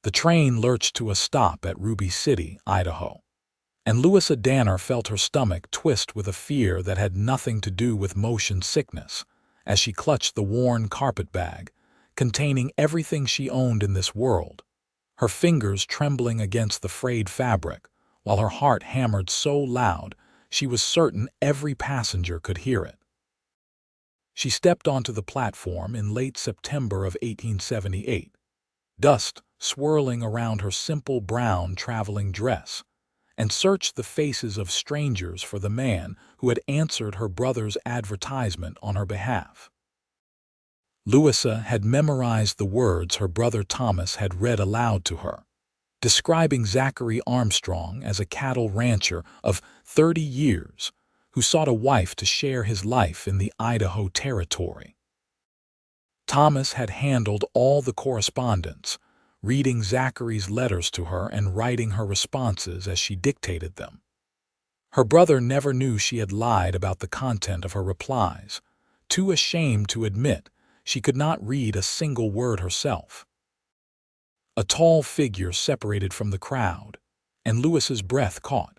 The train lurched to a stop at Ruby City, Idaho, and Louisa Danner felt her stomach twist with a fear that had nothing to do with motion sickness as she clutched the worn carpet bag containing everything she owned in this world, her fingers trembling against the frayed fabric while her heart hammered so loud she was certain every passenger could hear it. She stepped onto the platform in late September of 1878, dust swirling around her simple brown traveling dress, and searched the faces of strangers for the man who had answered her brother's advertisement on her behalf. Louisa had memorized the words her brother Thomas had read aloud to her, describing Zachary Armstrong as a cattle rancher of 30 years who sought a wife to share his life in the Idaho Territory. Thomas had handled all the correspondence, reading Zachary's letters to her and writing her responses as she dictated them. Her brother never knew she had lied about the content of her replies, too ashamed to admit she could not read a single word herself. A tall figure separated from the crowd, and Louisa's breath caught.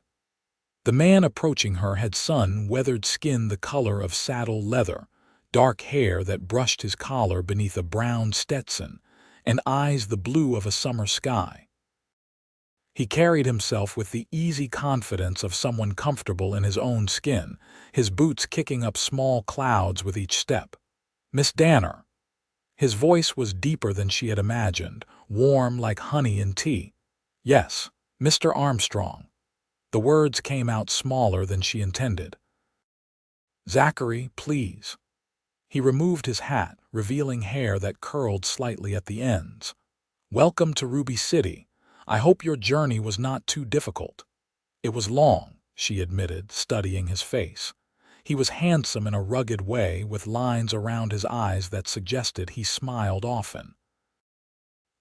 The man approaching her had sun-weathered skin the color of saddle leather, dark hair that brushed his collar beneath a brown Stetson, and eyes the blue of a summer sky. He carried himself with the easy confidence of someone comfortable in his own skin, his boots kicking up small clouds with each step. "Miss Danner." His voice was deeper than she had imagined, warm like honey in tea. "Yes, Mr. Armstrong." The words came out smaller than she intended. "Zachary, please." He removed his hat, revealing hair that curled slightly at the ends. "Welcome to Ruby City. I hope your journey was not too difficult." "It was long," she admitted, studying his face. He was handsome in a rugged way, with lines around his eyes that suggested he smiled often.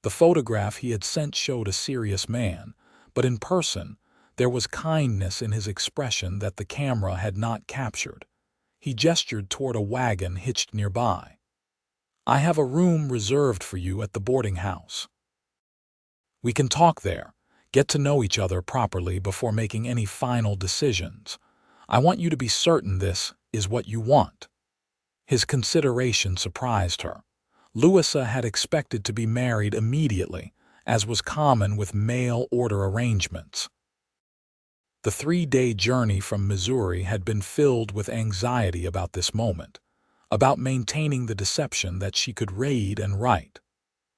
The photograph he had sent showed a serious man, but in person, there was kindness in his expression that the camera had not captured. He gestured toward a wagon hitched nearby. "I have a room reserved for you at the boarding house. We can talk there, get to know each other properly before making any final decisions. I want you to be certain this is what you want." His consideration surprised her. Louisa had expected to be married immediately, as was common with mail-order arrangements. The 3-day journey from Missouri had been filled with anxiety about this moment, about maintaining the deception that she could read and write.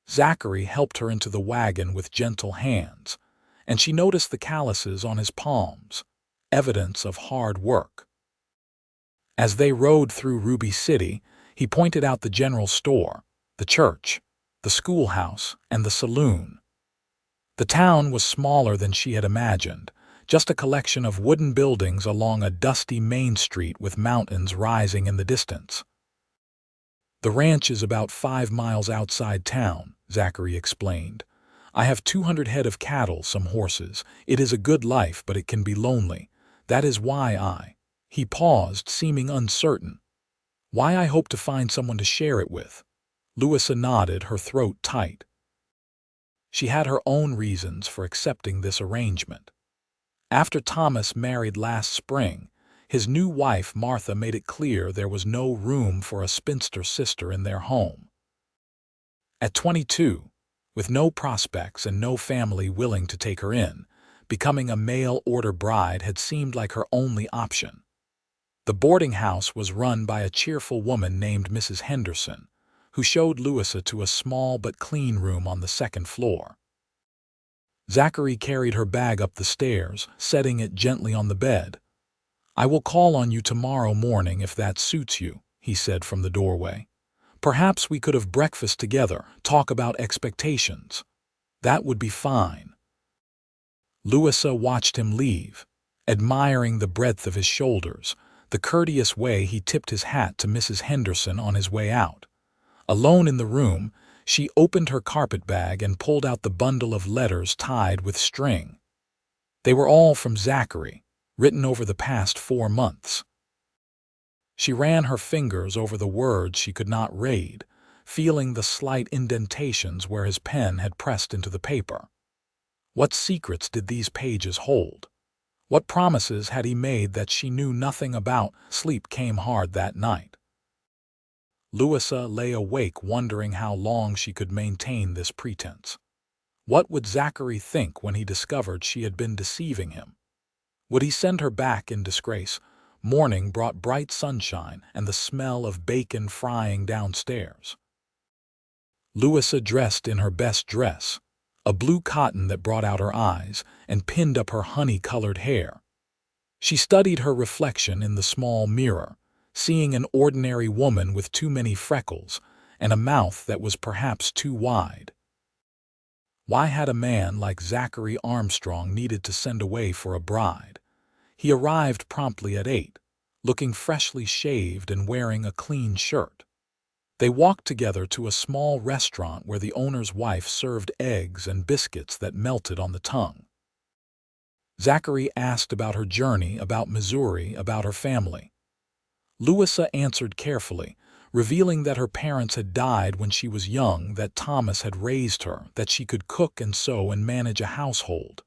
Zachary helped her into the wagon with gentle hands, and she noticed the calluses on his palms, evidence of hard work. As they rode through Ruby City, he pointed out the general store, the church, the schoolhouse, and the saloon. The town was smaller than she had imagined, just a collection of wooden buildings along a dusty main street with mountains rising in the distance. "The ranch is about 5 miles outside town," Zachary explained. "I have 200 head of cattle, some horses. It is a good life, but it can be lonely. That is why He paused, seeming uncertain. "Why I hope to find someone to share it with." Louisa nodded, her throat tight. She had her own reasons for accepting this arrangement. After Thomas married last spring, his new wife Martha made it clear there was no room for a spinster sister in their home. At 22, with no prospects and no family willing to take her in, becoming a mail-order bride had seemed like her only option. The boarding house was run by a cheerful woman named Mrs. Henderson, who showed Louisa to a small but clean room on the 2nd floor. Zachary carried her bag up the stairs, setting it gently on the bed. "I will call on you tomorrow morning if that suits you," he said from the doorway. "Perhaps we could have breakfast together, talk about expectations." "That would be fine." Louisa watched him leave, admiring the breadth of his shoulders, the courteous way he tipped his hat to Mrs. Henderson on his way out. Alone in the room, she opened her carpet bag and pulled out the bundle of letters tied with string. They were all from Zachary, written over the past 4 months. She ran her fingers over the words she could not read, feeling the slight indentations where his pen had pressed into the paper. What secrets did these pages hold? What promises had he made that she knew nothing about? Sleep came hard that night. Louisa lay awake wondering how long she could maintain this pretense. What would Zachary think when he discovered she had been deceiving him? Would he send her back in disgrace? Morning brought bright sunshine and the smell of bacon frying downstairs. Louisa dressed in her best dress, a blue cotton that brought out her eyes and pinned up her honey-colored hair. She studied her reflection in the small mirror, seeing an ordinary woman with too many freckles and a mouth that was perhaps too wide. Why had a man like Zachary Armstrong needed to send away for a bride? He arrived promptly at 8, looking freshly shaved and wearing a clean shirt. They walked together to a small restaurant where the owner's wife served eggs and biscuits that melted on the tongue. Zachary asked about her journey, about Missouri, about her family. Louisa answered carefully, revealing that her parents had died when she was young, that Thomas had raised her, that she could cook and sew and manage a household.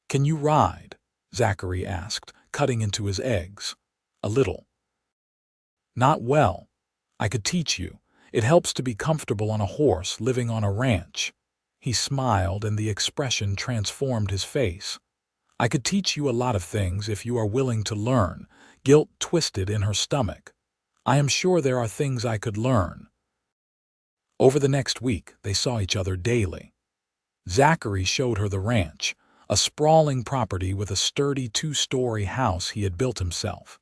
"Can you ride?" Zachary asked, cutting into his eggs. "A little." "Not well. I could teach you. It helps to be comfortable on a horse living on a ranch." He smiled and the expression transformed his face. "I could teach you a lot of things if you are willing to learn." Guilt twisted in her stomach. "I am sure there are things I could learn." Over the next week, they saw each other daily. Zachary showed her the ranch, a sprawling property with a sturdy 2-story house he had built himself.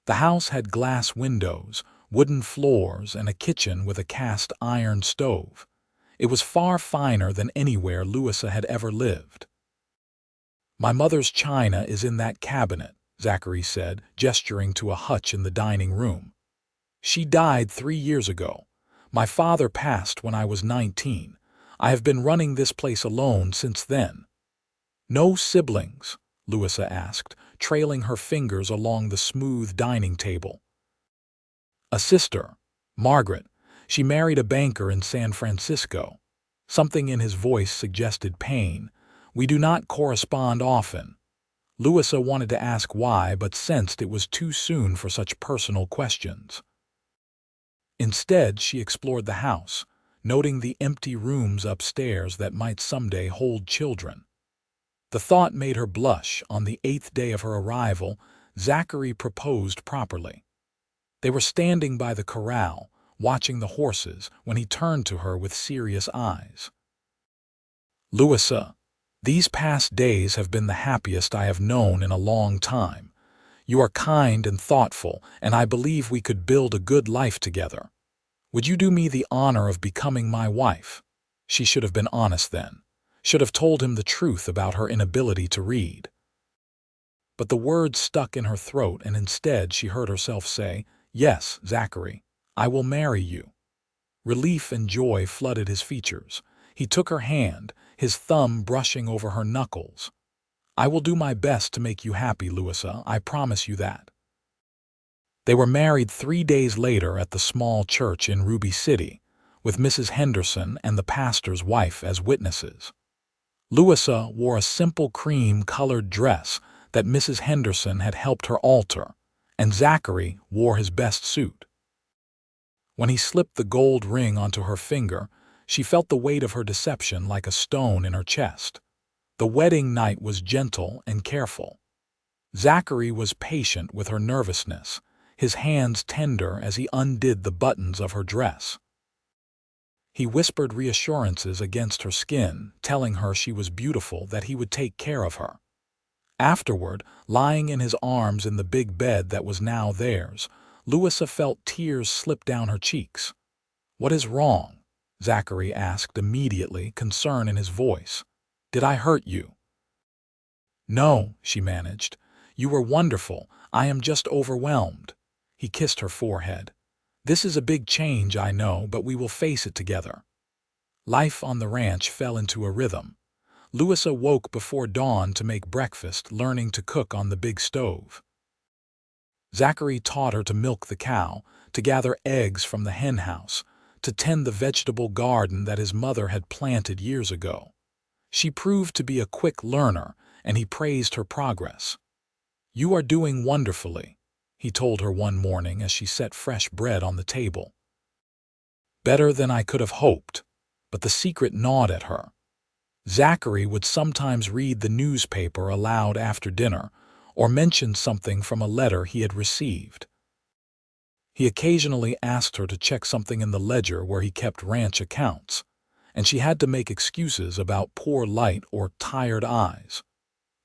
The house had glass windows, wooden floors, and a kitchen with a cast iron stove. It was far finer than anywhere Louisa had ever lived. "My mother's china is in that cabinet," Zachary said, gesturing to a hutch in the dining room. "She died 3 years ago. My father passed when I was 19. I have been running this place alone since then." "No siblings?" Louisa asked, trailing her fingers along the smooth dining table. "A sister, Margaret. She married a banker in San Francisco." Something in his voice suggested pain. "We do not correspond often." Louisa wanted to ask why, but sensed it was too soon for such personal questions. Instead, she explored the house, noting the empty rooms upstairs that might someday hold children. The thought made her blush. On the 8th day of her arrival, Zachary proposed properly. They were standing by the corral, watching the horses, when he turned to her with serious eyes. "Louisa, these past days have been the happiest I have known in a long time. You are kind and thoughtful, and I believe we could build a good life together. Would you do me the honor of becoming my wife?" She should have been honest then, should have told him the truth about her inability to read. But the words stuck in her throat, and instead she heard herself say, "Yes, Zachary, I will marry you." Relief and joy flooded his features. He took her hand, his thumb brushing over her knuckles. "I will do my best to make you happy, Louisa, I promise you that." They were married 3 days later at the small church in Ruby City, with Mrs. Henderson and the pastor's wife as witnesses. Louisa wore a simple cream-colored dress that Mrs. Henderson had helped her alter, and Zachary wore his best suit. When he slipped the gold ring onto her finger, she felt the weight of her deception like a stone in her chest. The wedding night was gentle and careful. Zachary was patient with her nervousness, his hands tender as he undid the buttons of her dress. He whispered reassurances against her skin, telling her she was beautiful, that he would take care of her. Afterward, lying in his arms in the big bed that was now theirs, Louisa felt tears slip down her cheeks. "What is wrong?" Zachary asked immediately, concern in his voice. "Did I hurt you?" "No," she managed. "You were wonderful. I am just overwhelmed." He kissed her forehead. "This is a big change, I know, but we will face it together." Life on the ranch fell into a rhythm. Louisa woke before dawn to make breakfast, learning to cook on the big stove. Zachary taught her to milk the cow, to gather eggs from the hen house, to tend the vegetable garden that his mother had planted years ago. She proved to be a quick learner, and he praised her progress. "You are doing wonderfully," he told her one morning as she set fresh bread on the table. "Better than I could have hoped," but the secret gnawed at her. Zachary would sometimes read the newspaper aloud after dinner, or mention something from a letter he had received. He occasionally asked her to check something in the ledger where he kept ranch accounts, and she had to make excuses about poor light or tired eyes.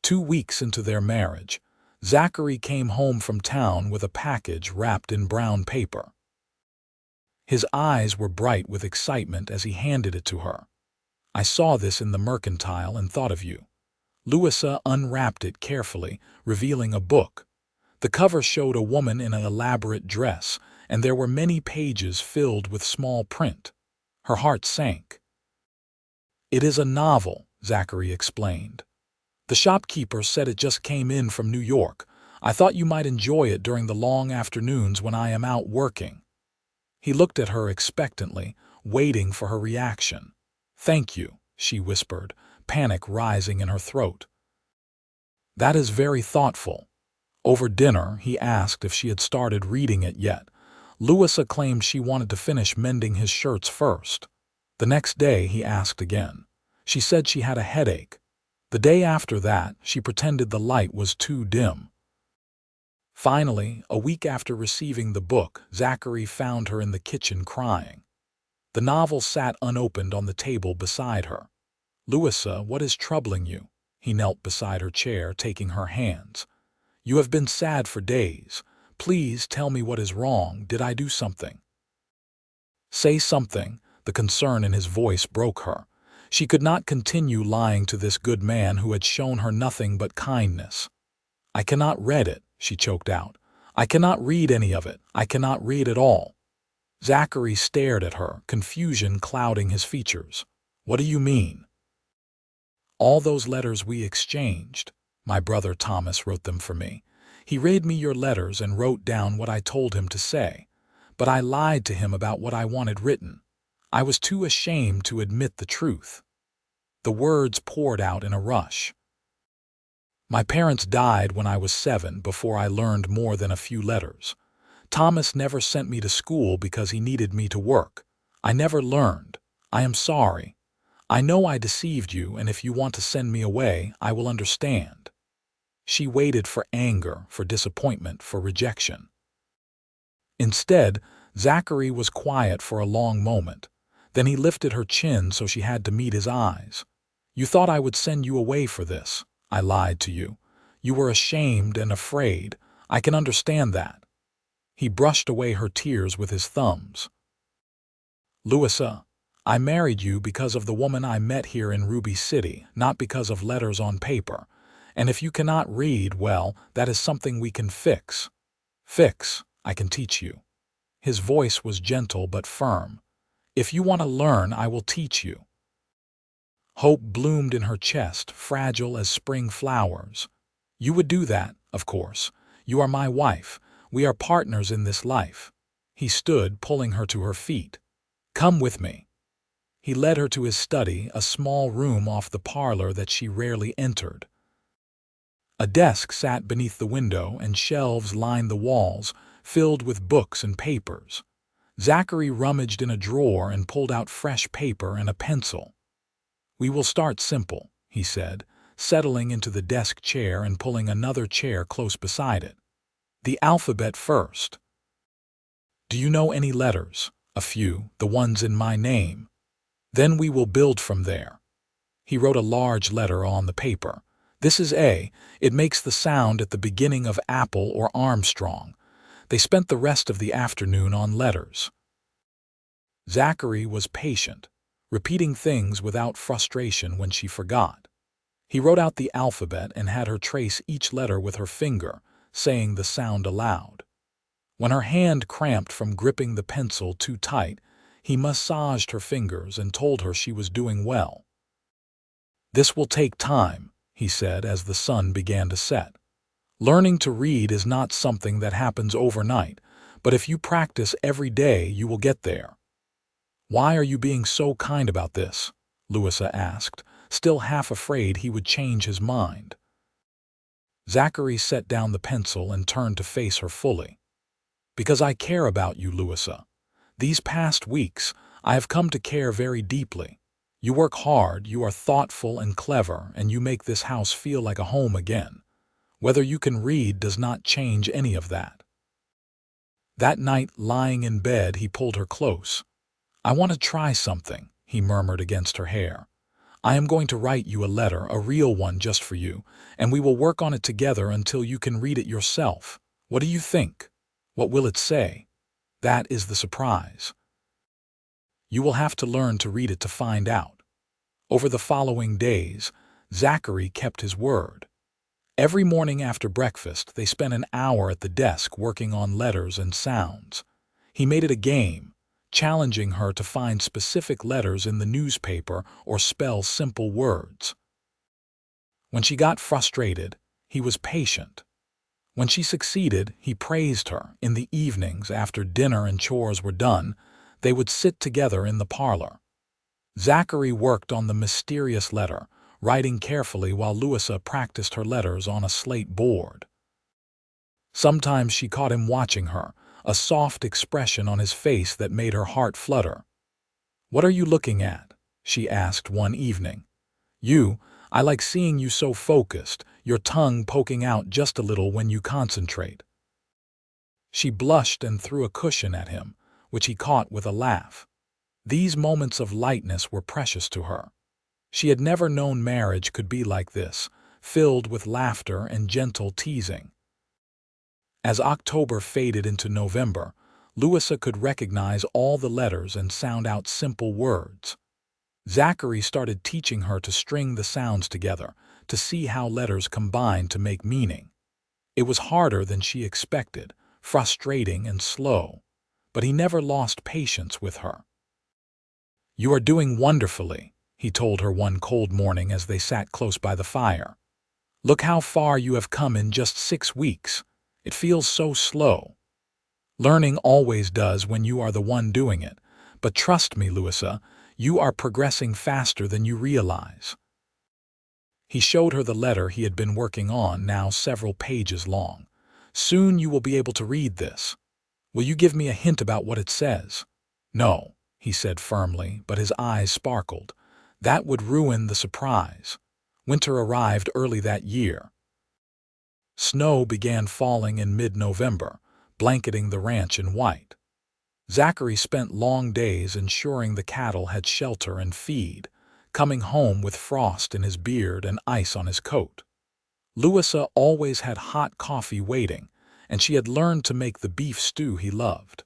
2 weeks into their marriage, Zachary came home from town with a package wrapped in brown paper. His eyes were bright with excitement as he handed it to her. "I saw this in the Mercantile and thought of you." Louisa unwrapped it carefully, revealing a book. The cover showed a woman in an elaborate dress, and there were many pages filled with small print. Her heart sank. "It is a novel," Zachary explained. "The shopkeeper said it just came in from New York. I thought you might enjoy it during the long afternoons when I am out working." He looked at her expectantly, waiting for her reaction. "Thank you," she whispered, panic rising in her throat. "That is very thoughtful." Over dinner, he asked if she had started reading it yet. Louisa claimed she wanted to finish mending his shirts first. The next day, he asked again. She said she had a headache. The day after that, she pretended the light was too dim. Finally, a week after receiving the book, Zachary found her in the kitchen crying. The novel sat unopened on the table beside her. "Louisa, what is troubling you?" He knelt beside her chair, taking her hands. "You have been sad for days. Please tell me what is wrong. Did I do something?" "Say something." The concern in his voice broke her. She could not continue lying to this good man who had shown her nothing but kindness. "I cannot read it," she choked out. "I cannot read any of it. I cannot read at all." Zachary stared at her, confusion clouding his features. "What do you mean?" "All those letters we exchanged. My brother Thomas wrote them for me. He read me your letters and wrote down what I told him to say. But I lied to him about what I wanted written. I was too ashamed to admit the truth." The words poured out in a rush. "My parents died when I was 7 before I learned more than a few letters. Thomas never sent me to school because he needed me to work. I never learned. I am sorry. I know I deceived you, and if you want to send me away, I will understand." She waited for anger, for disappointment, for rejection. Instead, Zachary was quiet for a long moment. Then he lifted her chin so she had to meet his eyes. "You thought I would send you away for this. I lied to you. You were ashamed and afraid. I can understand that." He brushed away her tears with his thumbs. "Louisa, I married you because of the woman I met here in Ruby City, not because of letters on paper. And if you cannot read, well, that is something we can fix. Fix, I can teach you." His voice was gentle but firm. "If you want to learn, I will teach you." Hope bloomed in her chest, fragile as spring flowers. "You would do that, of course. You are my wife. We are partners in this life." He stood, pulling her to her feet. "Come with me." He led her to his study, a small room off the parlor that she rarely entered. A desk sat beneath the window, and shelves lined the walls, filled with books and papers. Zachary rummaged in a drawer and pulled out fresh paper and a pencil. "We will start simple," he said, settling into the desk chair and pulling another chair close beside it. "The alphabet first. Do you know any letters?" "A few, the ones in my name." "Then we will build from there." He wrote a large letter on the paper. "This is A. It makes the sound at the beginning of Apple or Armstrong." They spent the rest of the afternoon on letters. Zachary was patient, repeating things without frustration when she forgot. He wrote out the alphabet and had her trace each letter with her finger, saying the sound aloud. When her hand cramped from gripping the pencil too tight, he massaged her fingers and told her she was doing well. "This will take time," he said as the sun began to set. "Learning to read is not something that happens overnight, but if you practice every day, you will get there." "Why are you being so kind about this?" Louisa asked, still half afraid he would change his mind. Zachary set down the pencil and turned to face her fully. "Because I care about you, Louisa. These past weeks, I have come to care very deeply. You work hard, you are thoughtful and clever, and you make this house feel like a home again. Whether you can read does not change any of that." That night, lying in bed, he pulled her close. "I want to try something," he murmured against her hair. "I am going to write you a letter, a real one just for you, and we will work on it together until you can read it yourself. What do you think? What will it say? That is the surprise. You will have to learn to read it to find out." Over the following days, Zachary kept his word. Every morning after breakfast, they spent an hour at the desk working on letters and sounds. He made it a game, challenging her to find specific letters in the newspaper or spell simple words. When she got frustrated, he was patient. When she succeeded, he praised her. In the evenings, after dinner and chores were done, they would sit together in the parlor. Zachary worked on the mysterious letter, writing carefully while Louisa practiced her letters on a slate board. Sometimes she caught him watching her, a soft expression on his face that made her heart flutter. "What are you looking at?" she asked one evening. I like seeing you so focused, your tongue poking out just a little when you concentrate." She blushed and threw a cushion at him, which he caught with a laugh. These moments of lightness were precious to her. She had never known marriage could be like this, filled with laughter and gentle teasing. As October faded into November, Louisa could recognize all the letters and sound out simple words. Zachary started teaching her to string the sounds together, to see how letters combine to make meaning. It was harder than she expected, frustrating and slow, but he never lost patience with her. "You are doing wonderfully," he told her one cold morning as they sat close by the fire. "Look how far you have come in just 6 weeks. It feels so slow. Learning always does when you are the one doing it, but trust me, Louisa, you are progressing faster than you realize." He showed her the letter he had been working on, now several pages long. "Soon you will be able to read this. Will you give me a hint about what it says?" "No," he said firmly, but his eyes sparkled. "That would ruin the surprise." Winter arrived early that year. Snow began falling in mid-November, blanketing the ranch in white. Zachary spent long days ensuring the cattle had shelter and feed, coming home with frost in his beard and ice on his coat. Louisa always had hot coffee waiting, and she had learned to make the beef stew he loved.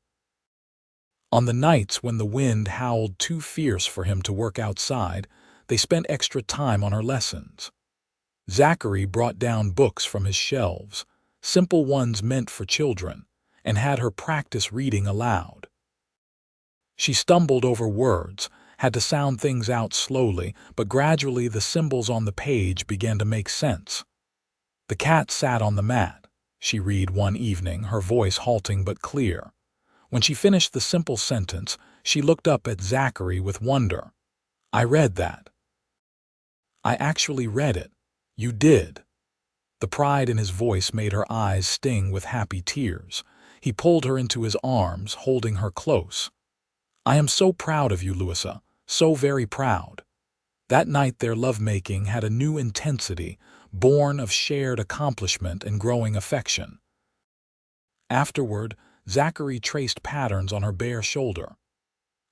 On the nights when the wind howled too fierce for him to work outside, they spent extra time on her lessons. Zachary brought down books from his shelves, simple ones meant for children, and had her practice reading aloud. She stumbled over words, had to sound things out slowly, but gradually the symbols on the page began to make sense. "The cat sat on the mat," she read one evening, her voice halting but clear. When she finished the simple sentence, she looked up at Zachary with wonder. "I read that." "I actually read it." "You did." The pride in his voice made her eyes sting with happy tears. He pulled her into his arms, holding her close. "I am so proud of you, Louisa, so very proud." That night their lovemaking had a new intensity, born of shared accomplishment and growing affection. Afterward, Zachary traced patterns on her bare shoulder.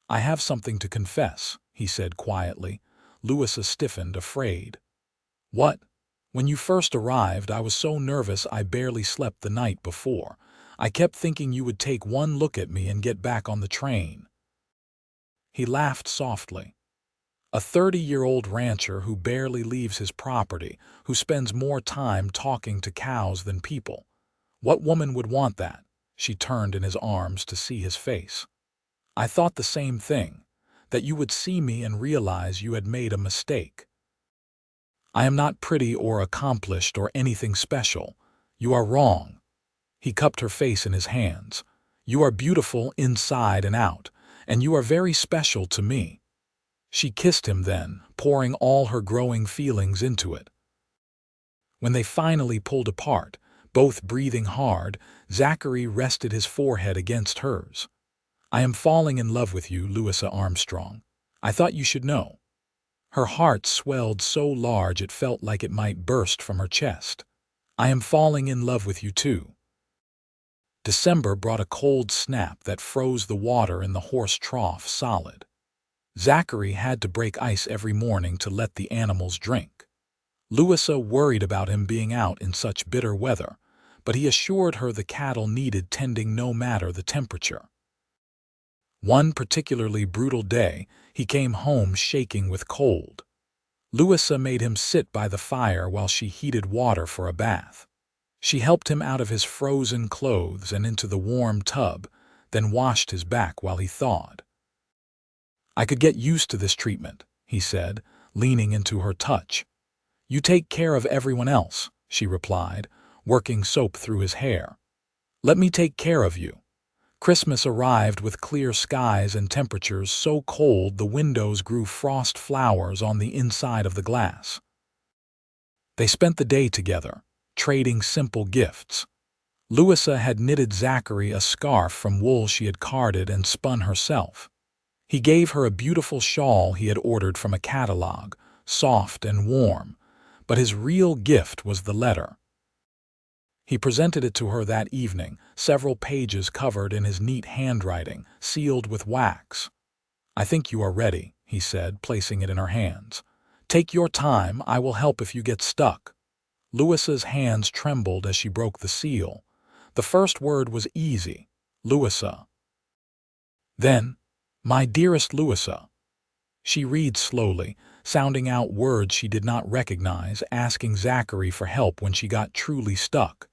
"I have something to confess," he said quietly. Louisa stiffened, afraid. "What?" "When you first arrived, I was so nervous I barely slept the night before. I kept thinking you would take one look at me and get back on the train." He laughed softly. A 30-year-old rancher who barely leaves his property, who spends more time talking to cows than people. What woman would want that? She turned in his arms to see his face. "I thought the same thing, that you would see me and realize you had made a mistake. I am not pretty or accomplished or anything special. You are wrong." He cupped her face in his hands. "You are beautiful inside and out, and you are very special to me." She kissed him then, pouring all her growing feelings into it. When they finally pulled apart, both breathing hard, Zachary rested his forehead against hers. "I am falling in love with you, Louisa Armstrong. I thought you should know." Her heart swelled so large it felt like it might burst from her chest. "I am falling in love with you too." December brought a cold snap that froze the water in the horse trough solid. Zachary had to break ice every morning to let the animals drink. Louisa worried about him being out in such bitter weather, but he assured her the cattle needed tending no matter the temperature. One particularly brutal day, he came home shaking with cold. Louisa made him sit by the fire while she heated water for a bath. She helped him out of his frozen clothes and into the warm tub, then washed his back while he thawed. "I could get used to this treatment," he said, leaning into her touch. "You take care of everyone else," she replied, working soap through his hair. "Let me take care of you." Christmas arrived with clear skies and temperatures so cold the windows grew frost flowers on the inside of the glass. They spent the day together, trading simple gifts. Louisa had knitted Zachary a scarf from wool she had carded and spun herself. He gave her a beautiful shawl he had ordered from a catalog, soft and warm, but his real gift was the letter. He presented it to her that evening, several pages covered in his neat handwriting, sealed with wax. "I think you are ready," he said, placing it in her hands. "Take your time, I will help if you get stuck." Louisa's hands trembled as she broke the seal. The first word was easy, "Louisa." Then, "My dearest Louisa." She read slowly, sounding out words she did not recognize, asking Zachary for help when she got truly stuck.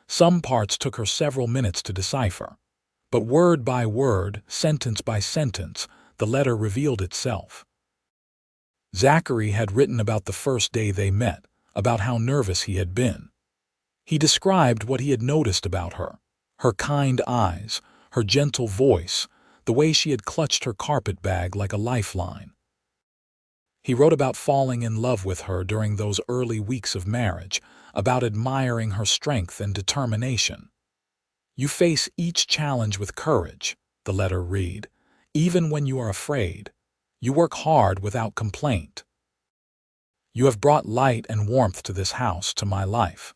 Some parts took her several minutes to decipher. But word by word, sentence by sentence, the letter revealed itself. Zachary had written about the first day they met, about how nervous he had been. He described what he had noticed about her: her kind eyes, her gentle voice, the way she had clutched her carpet bag like a lifeline. He wrote about falling in love with her during those early weeks of marriage, about admiring her strength and determination. "You face each challenge with courage," the letter read, "even when you are afraid. You work hard without complaint. You have brought light and warmth to this house, to my life.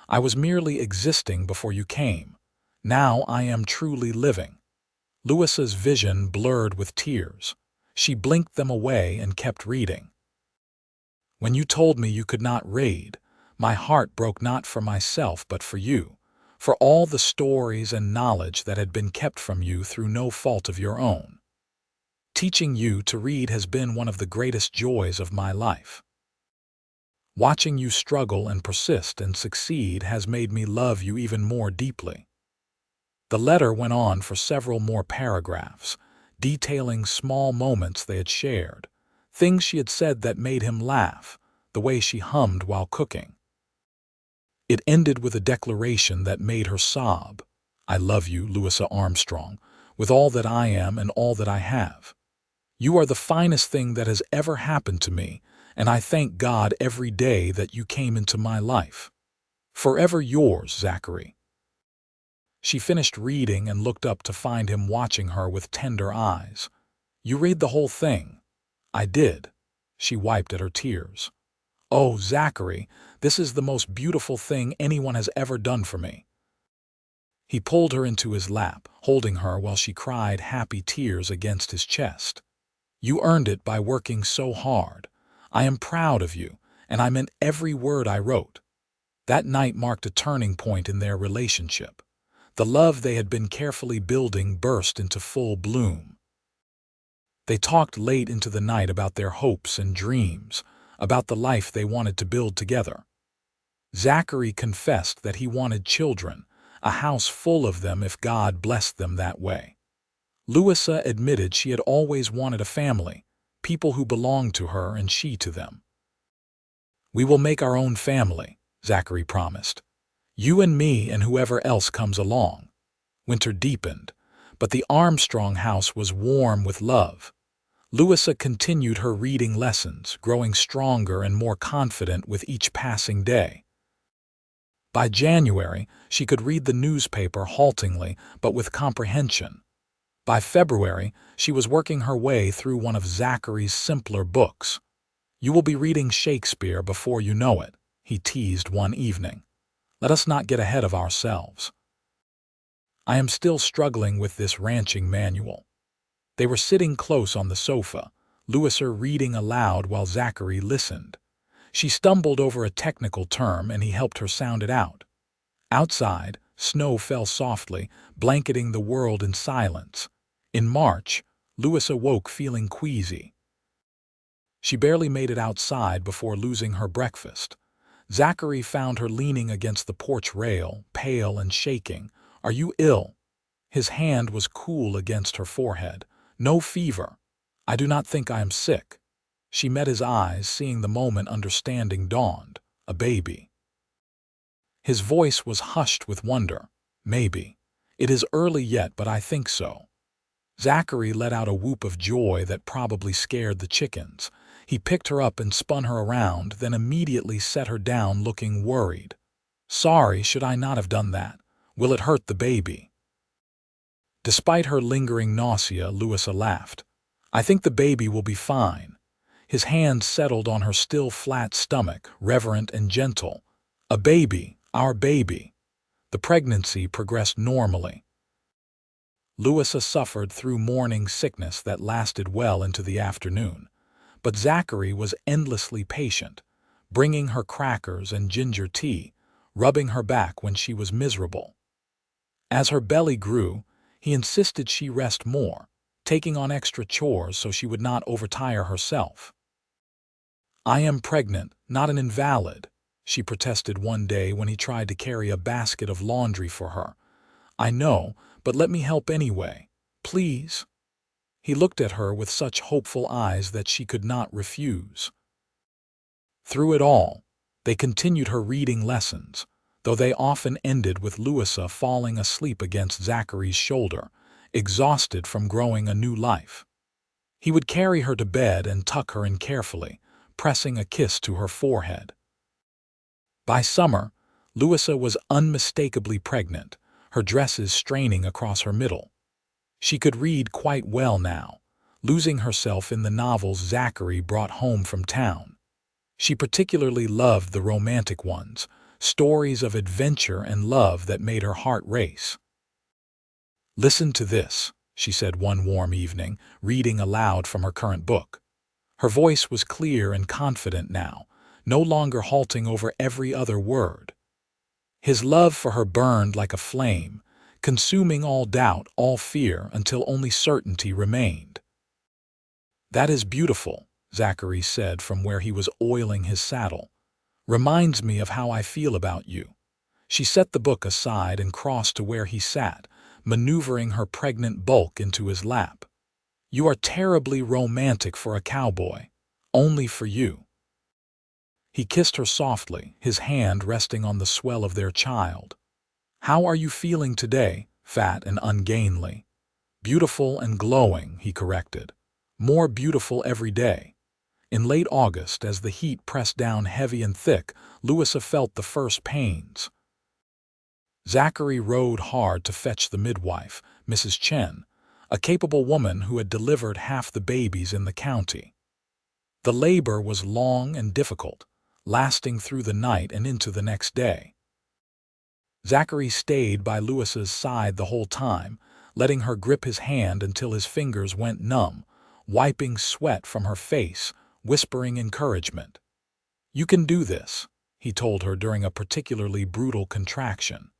I was merely existing before you came. Now I am truly living." Louisa's vision blurred with tears. She blinked them away and kept reading. "When you told me you could not raid, my heart broke not for myself but for you, for all the stories and knowledge that had been kept from you through no fault of your own. Teaching you to read has been one of the greatest joys of my life. Watching you struggle and persist and succeed has made me love you even more deeply." The letter went on for several more paragraphs, detailing small moments they had shared, things she had said that made him laugh, the way she hummed while cooking. It ended with a declaration that made her sob. "I love you, Louisa Armstrong, with all that I am and all that I have. You are the finest thing that has ever happened to me, and I thank God every day that you came into my life. Forever yours, Zachary." She finished reading and looked up to find him watching her with tender eyes. "You read the whole thing?" "I did." She wiped at her tears. "Oh, Zachary, this is the most beautiful thing anyone has ever done for me." He pulled her into his lap, holding her while she cried happy tears against his chest. "You earned it by working so hard. I am proud of you, and I meant every word I wrote." That night marked a turning point in their relationship. The love they had been carefully building burst into full bloom. They talked late into the night about their hopes and dreams, about the life they wanted to build together. Zachary confessed that he wanted children, a house full of them if God blessed them that way. Louisa admitted she had always wanted a family, people who belonged to her and she to them. "We will make our own family," Zachary promised. "You and me and whoever else comes along." Winter deepened, but the Armstrong house was warm with love. Louisa continued her reading lessons, growing stronger and more confident with each passing day. By January, she could read the newspaper haltingly but with comprehension. By February, she was working her way through one of Zachary's simpler books. "You will be reading Shakespeare before you know it," he teased one evening. "Let us not get ahead of ourselves." "I am still struggling with this ranching manual." They were sitting close on the sofa, Louisa reading aloud while Zachary listened. She stumbled over a technical term and he helped her sound it out. Outside, snow fell softly, blanketing the world in silence. In March, Louisa woke feeling queasy. She barely made it outside before losing her breakfast. Zachary found her leaning against the porch rail, pale and shaking. "Are you ill?" His hand was cool against her forehead. "No fever. I do not think I am sick." She met his eyes, seeing the moment understanding dawned. A baby. His voice was hushed with wonder. "Maybe. It is early yet, but I think so." Zachary let out a whoop of joy that probably scared the chickens. He picked her up and spun her around, then immediately set her down looking worried. "Sorry, should I not have done that? Will it hurt the baby?" Despite her lingering nausea, Louisa laughed. "I think the baby will be fine." His hand settled on her still flat stomach, reverent and gentle. "A baby, our baby." The pregnancy progressed normally. Louisa suffered through morning sickness that lasted well into the afternoon. But Zachary was endlessly patient, bringing her crackers and ginger tea, rubbing her back when she was miserable. As her belly grew, he insisted she rest more, taking on extra chores so she would not overtire herself. "I am pregnant, not an invalid," she protested one day when he tried to carry a basket of laundry for her. "I know, but let me help anyway. Please." He looked at her with such hopeful eyes that she could not refuse. Through it all, they continued her reading lessons, though they often ended with Louisa falling asleep against Zachary's shoulder, exhausted from growing a new life. He would carry her to bed and tuck her in carefully, pressing a kiss to her forehead. By summer, Louisa was unmistakably pregnant, her dresses straining across her middle. She could read quite well now, losing herself in the novels Zachary brought home from town. She particularly loved the romantic ones, stories of adventure and love that made her heart race. "Listen to this," she said one warm evening, reading aloud from her current book. Her voice was clear and confident now, no longer halting over every other word. His love for her burned like a flame, consuming all doubt, all fear, until only certainty remained. "That is beautiful," Zachary said from where he was oiling his saddle. "Reminds me of how I feel about you." She set the book aside and crossed to where he sat, maneuvering her pregnant bulk into his lap. "You are terribly romantic for a cowboy. Only for you." He kissed her softly, his hand resting on the swell of their child. "How are you feeling today, fat and ungainly?" "Beautiful and glowing," he corrected. "More beautiful every day." In late August, as the heat pressed down heavy and thick, Louisa felt the first pains. Zachary rode hard to fetch the midwife, Mrs. Chen, a capable woman who had delivered half the babies in the county. The labor was long and difficult, lasting through the night and into the next day. Zachary stayed by Louisa's side the whole time, letting her grip his hand until his fingers went numb, wiping sweat from her face, whispering encouragement. "You can do this," he told her during a particularly brutal contraction.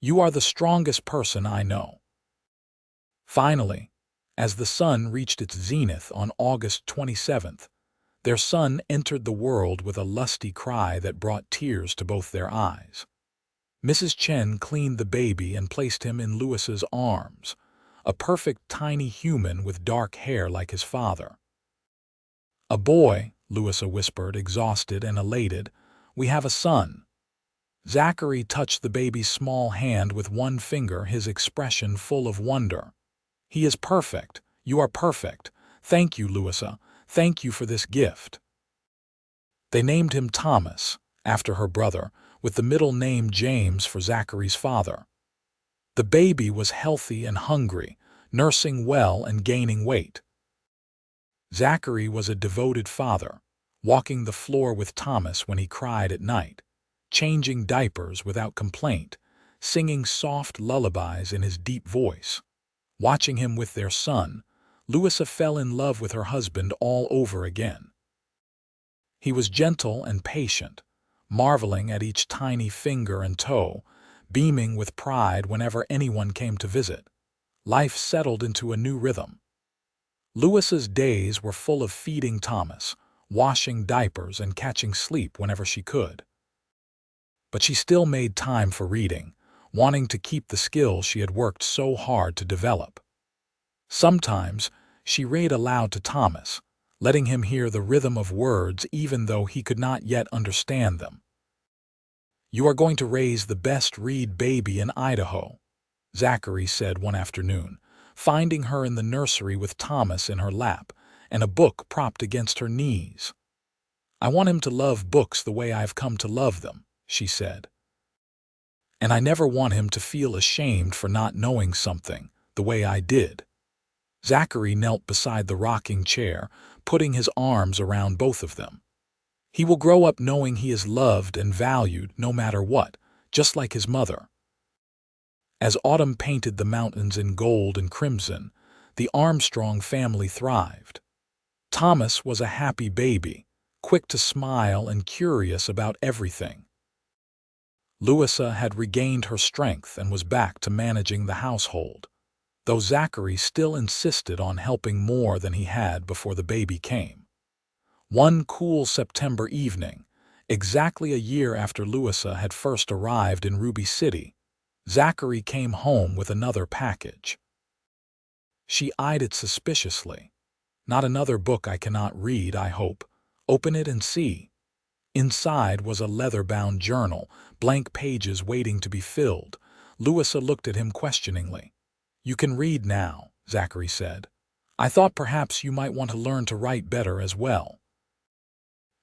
"You are the strongest person I know." Finally, as the sun reached its zenith on August 27th, their son entered the world with a lusty cry that brought tears to both their eyes. Mrs. Chen cleaned the baby and placed him in Louisa's arms, a perfect tiny human with dark hair like his father. "A boy," Louisa whispered, exhausted and elated. "We have a son." Zachary touched the baby's small hand with one finger, his expression full of wonder. He is perfect. You are perfect. Thank you, Louisa. Thank you for this gift. They named him Thomas, after her brother, with the middle name James for Zachary's father. The baby was healthy and hungry, nursing well and gaining weight. Zachary was a devoted father, walking the floor with Thomas when he cried at night, changing diapers without complaint, singing soft lullabies in his deep voice. Watching him with their son, Louisa fell in love with her husband all over again. He was gentle and patient, marveling at each tiny finger and toe, beaming with pride whenever anyone came to visit. Life settled into a new rhythm. Louisa's days were full of feeding Thomas, washing diapers, and catching sleep whenever she could. But she still made time for reading, wanting to keep the skills she had worked so hard to develop. Sometimes she read aloud to Thomas, letting him hear the rhythm of words even though he could not yet understand them. "You are going to raise the best reed baby in Idaho," Zachary said one afternoon, finding her in the nursery with Thomas in her lap and a book propped against her knees. "I want him to love books the way I've come to love them," she said. "And I never want him to feel ashamed for not knowing something, the way I did." Zachary knelt beside the rocking chair, putting his arms around both of them. "He will grow up knowing he is loved and valued no matter what, just like his mother." As autumn painted the mountains in gold and crimson, the Armstrong family thrived. Thomas was a happy baby, quick to smile and curious about everything. Louisa had regained her strength and was back to managing the household, though Zachary still insisted on helping more than he had before the baby came. One cool September evening, exactly a year after Louisa had first arrived in Ruby City, Zachary came home with another package. She eyed it suspiciously. "Not another book I cannot read, I hope. Open it and see." Inside was a leather-bound journal, blank pages waiting to be filled. Louisa looked at him questioningly. "You can read now," Zachary said. "I thought perhaps you might want to learn to write better as well.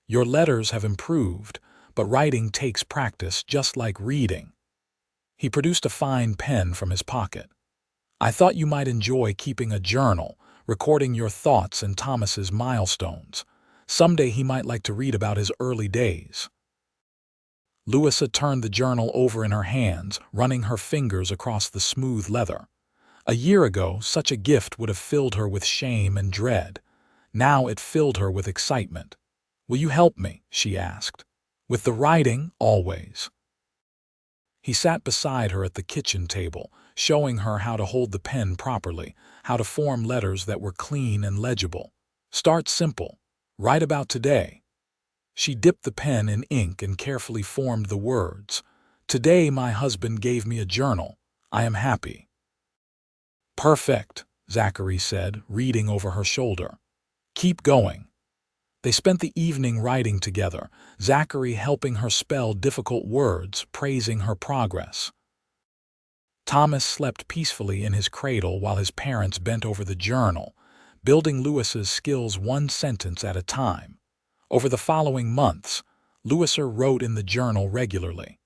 Your letters have improved, but writing takes practice just like reading." He produced a fine pen from his pocket. "I thought you might enjoy keeping a journal, recording your thoughts and Thomas's milestones. Someday he might like to read about his early days." Louisa turned the journal over in her hands, running her fingers across the smooth leather. A year ago, such a gift would have filled her with shame and dread. Now it filled her with excitement. "Will you help me?" she asked. "With the writing, always." He sat beside her at the kitchen table, showing her how to hold the pen properly, how to form letters that were clean and legible. "Start simple. Write about today." She dipped the pen in ink and carefully formed the words. "Today my husband gave me a journal. I am happy." "Perfect," Zachary said, reading over her shoulder. "Keep going." They spent the evening writing together, Zachary helping her spell difficult words, praising her progress. Thomas slept peacefully in his cradle while his parents bent over the journal, building Louisa's skills one sentence at a time. Over the following months, Louisa wrote in the journal regularly.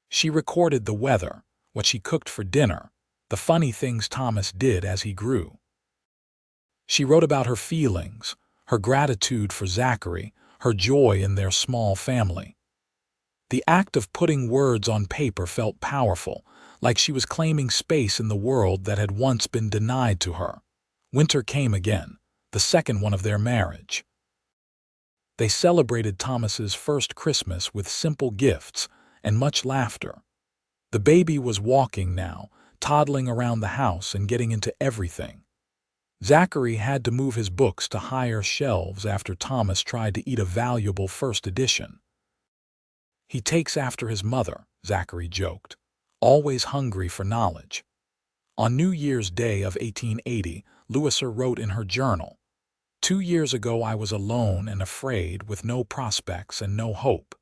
She recorded the weather, what she cooked for dinner, the funny things Thomas did as he grew. She wrote about her feelings, her gratitude for Zachary, her joy in their small family. The act of putting words on paper felt powerful, like she was claiming space in the world that had once been denied to her. Winter came again, the second one of their marriage. They celebrated Thomas's first Christmas with simple gifts and much laughter. The baby was walking now, toddling around the house and getting into everything. Zachary had to move his books to higher shelves after Thomas tried to eat a valuable first edition. "He takes after his mother," Zachary joked, "always hungry for knowledge." On New Year's Day of 1880, Louisa wrote in her journal, "2 years ago I was alone and afraid, with no prospects and no hope.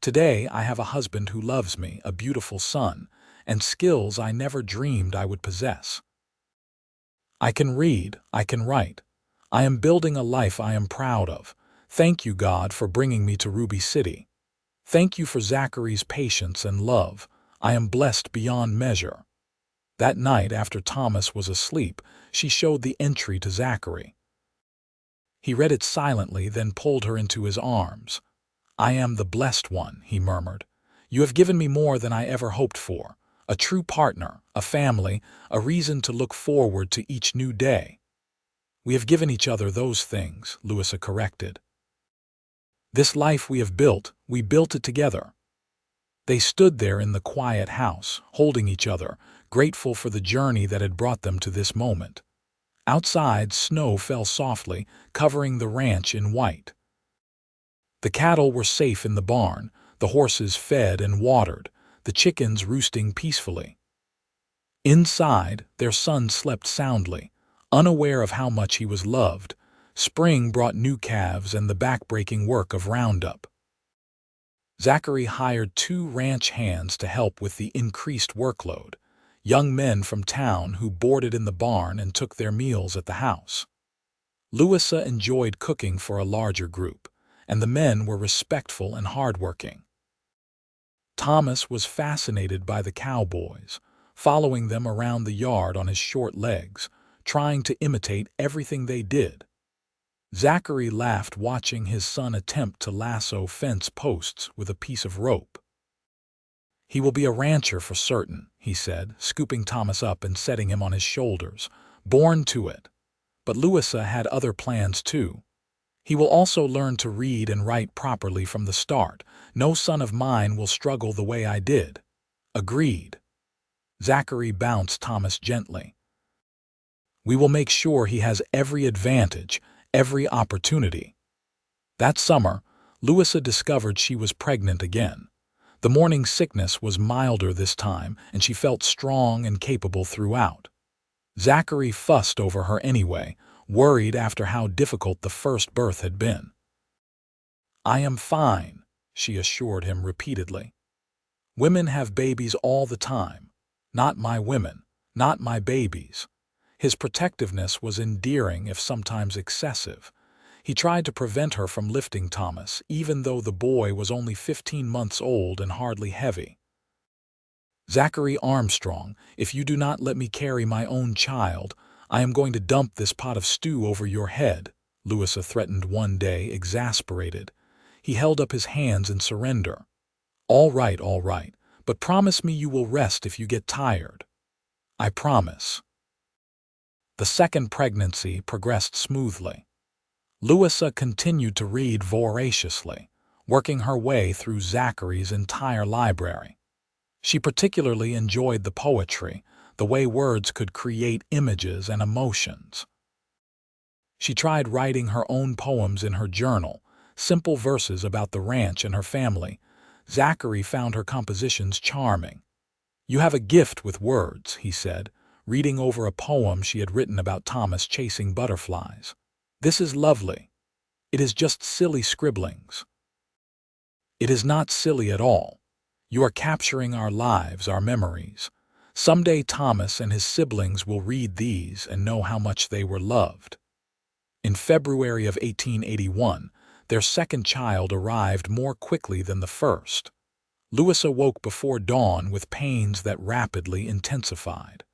Today I have a husband who loves me, a beautiful son, and skills I never dreamed I would possess." I can read, I can write. I am building a life I am proud of. Thank you, God, for bringing me to Ruby City. Thank you for Zachary's patience and love. I am blessed beyond measure." That night, after Thomas was asleep, she showed the entry to Zachary. He read it silently, then pulled her into his arms. "I am the blessed one," he murmured. "You have given me more than I ever hoped for. A true partner, a family, a reason to look forward to each new day." "We have given each other those things," Louisa corrected. "This life we have built, we built it together." They stood there in the quiet house, holding each other, grateful for the journey that had brought them to this moment. Outside, snow fell softly, covering the ranch in white. The cattle were safe in the barn, the horses fed and watered, the chickens roosting peacefully. Inside, their son slept soundly, unaware of how much he was loved. Spring brought new calves and the back-breaking work of roundup. Zachary hired 2 ranch hands to help with the increased workload, young men from town who boarded in the barn and took their meals at the house. Louisa enjoyed cooking for a larger group, and the men were respectful and hardworking. Thomas was fascinated by the cowboys, following them around the yard on his short legs, trying to imitate everything they did. Zachary laughed watching his son attempt to lasso fence posts with a piece of rope. "He will be a rancher for certain," he said, scooping Thomas up and setting him on his shoulders. "Born to it." But Louisa had other plans too. "He will also learn to read and write properly from the start. No son of mine will struggle the way I did." "Agreed." Zachary bounced Thomas gently. "We will make sure he has every advantage, every opportunity." That summer, Louisa discovered she was pregnant again. The morning sickness was milder this time, and she felt strong and capable throughout. Zachary fussed over her anyway, worried after how difficult the first birth had been. "I am fine," she assured him repeatedly. "Women have babies all the time. Not my women, not my babies." His protectiveness was endearing if sometimes excessive. He tried to prevent her from lifting Thomas, even though the boy was only 15 months old and hardly heavy. "Zachary Armstrong, if you do not let me carry my own child, I am going to dump this pot of stew over your head," Louisa threatened one day, exasperated. He held up his hands in surrender. All right, but promise me you will rest if you get tired." "I promise." The second pregnancy progressed smoothly. Louisa continued to read voraciously, working her way through Zachary's entire library. She particularly enjoyed the poetry, the way words could create images and emotions. She tried writing her own poems in her journal, simple verses about the ranch and her family. Zachary found her compositions charming. "You have a gift with words," he said, reading over a poem she had written about Thomas chasing butterflies. "This is lovely. It is just silly scribblings." "It is not silly at all. You are capturing our lives, our memories. Someday Thomas and his siblings will read these and know how much they were loved." In February of 1881, their second child arrived more quickly than the first. Louisa woke before dawn with pains that rapidly intensified.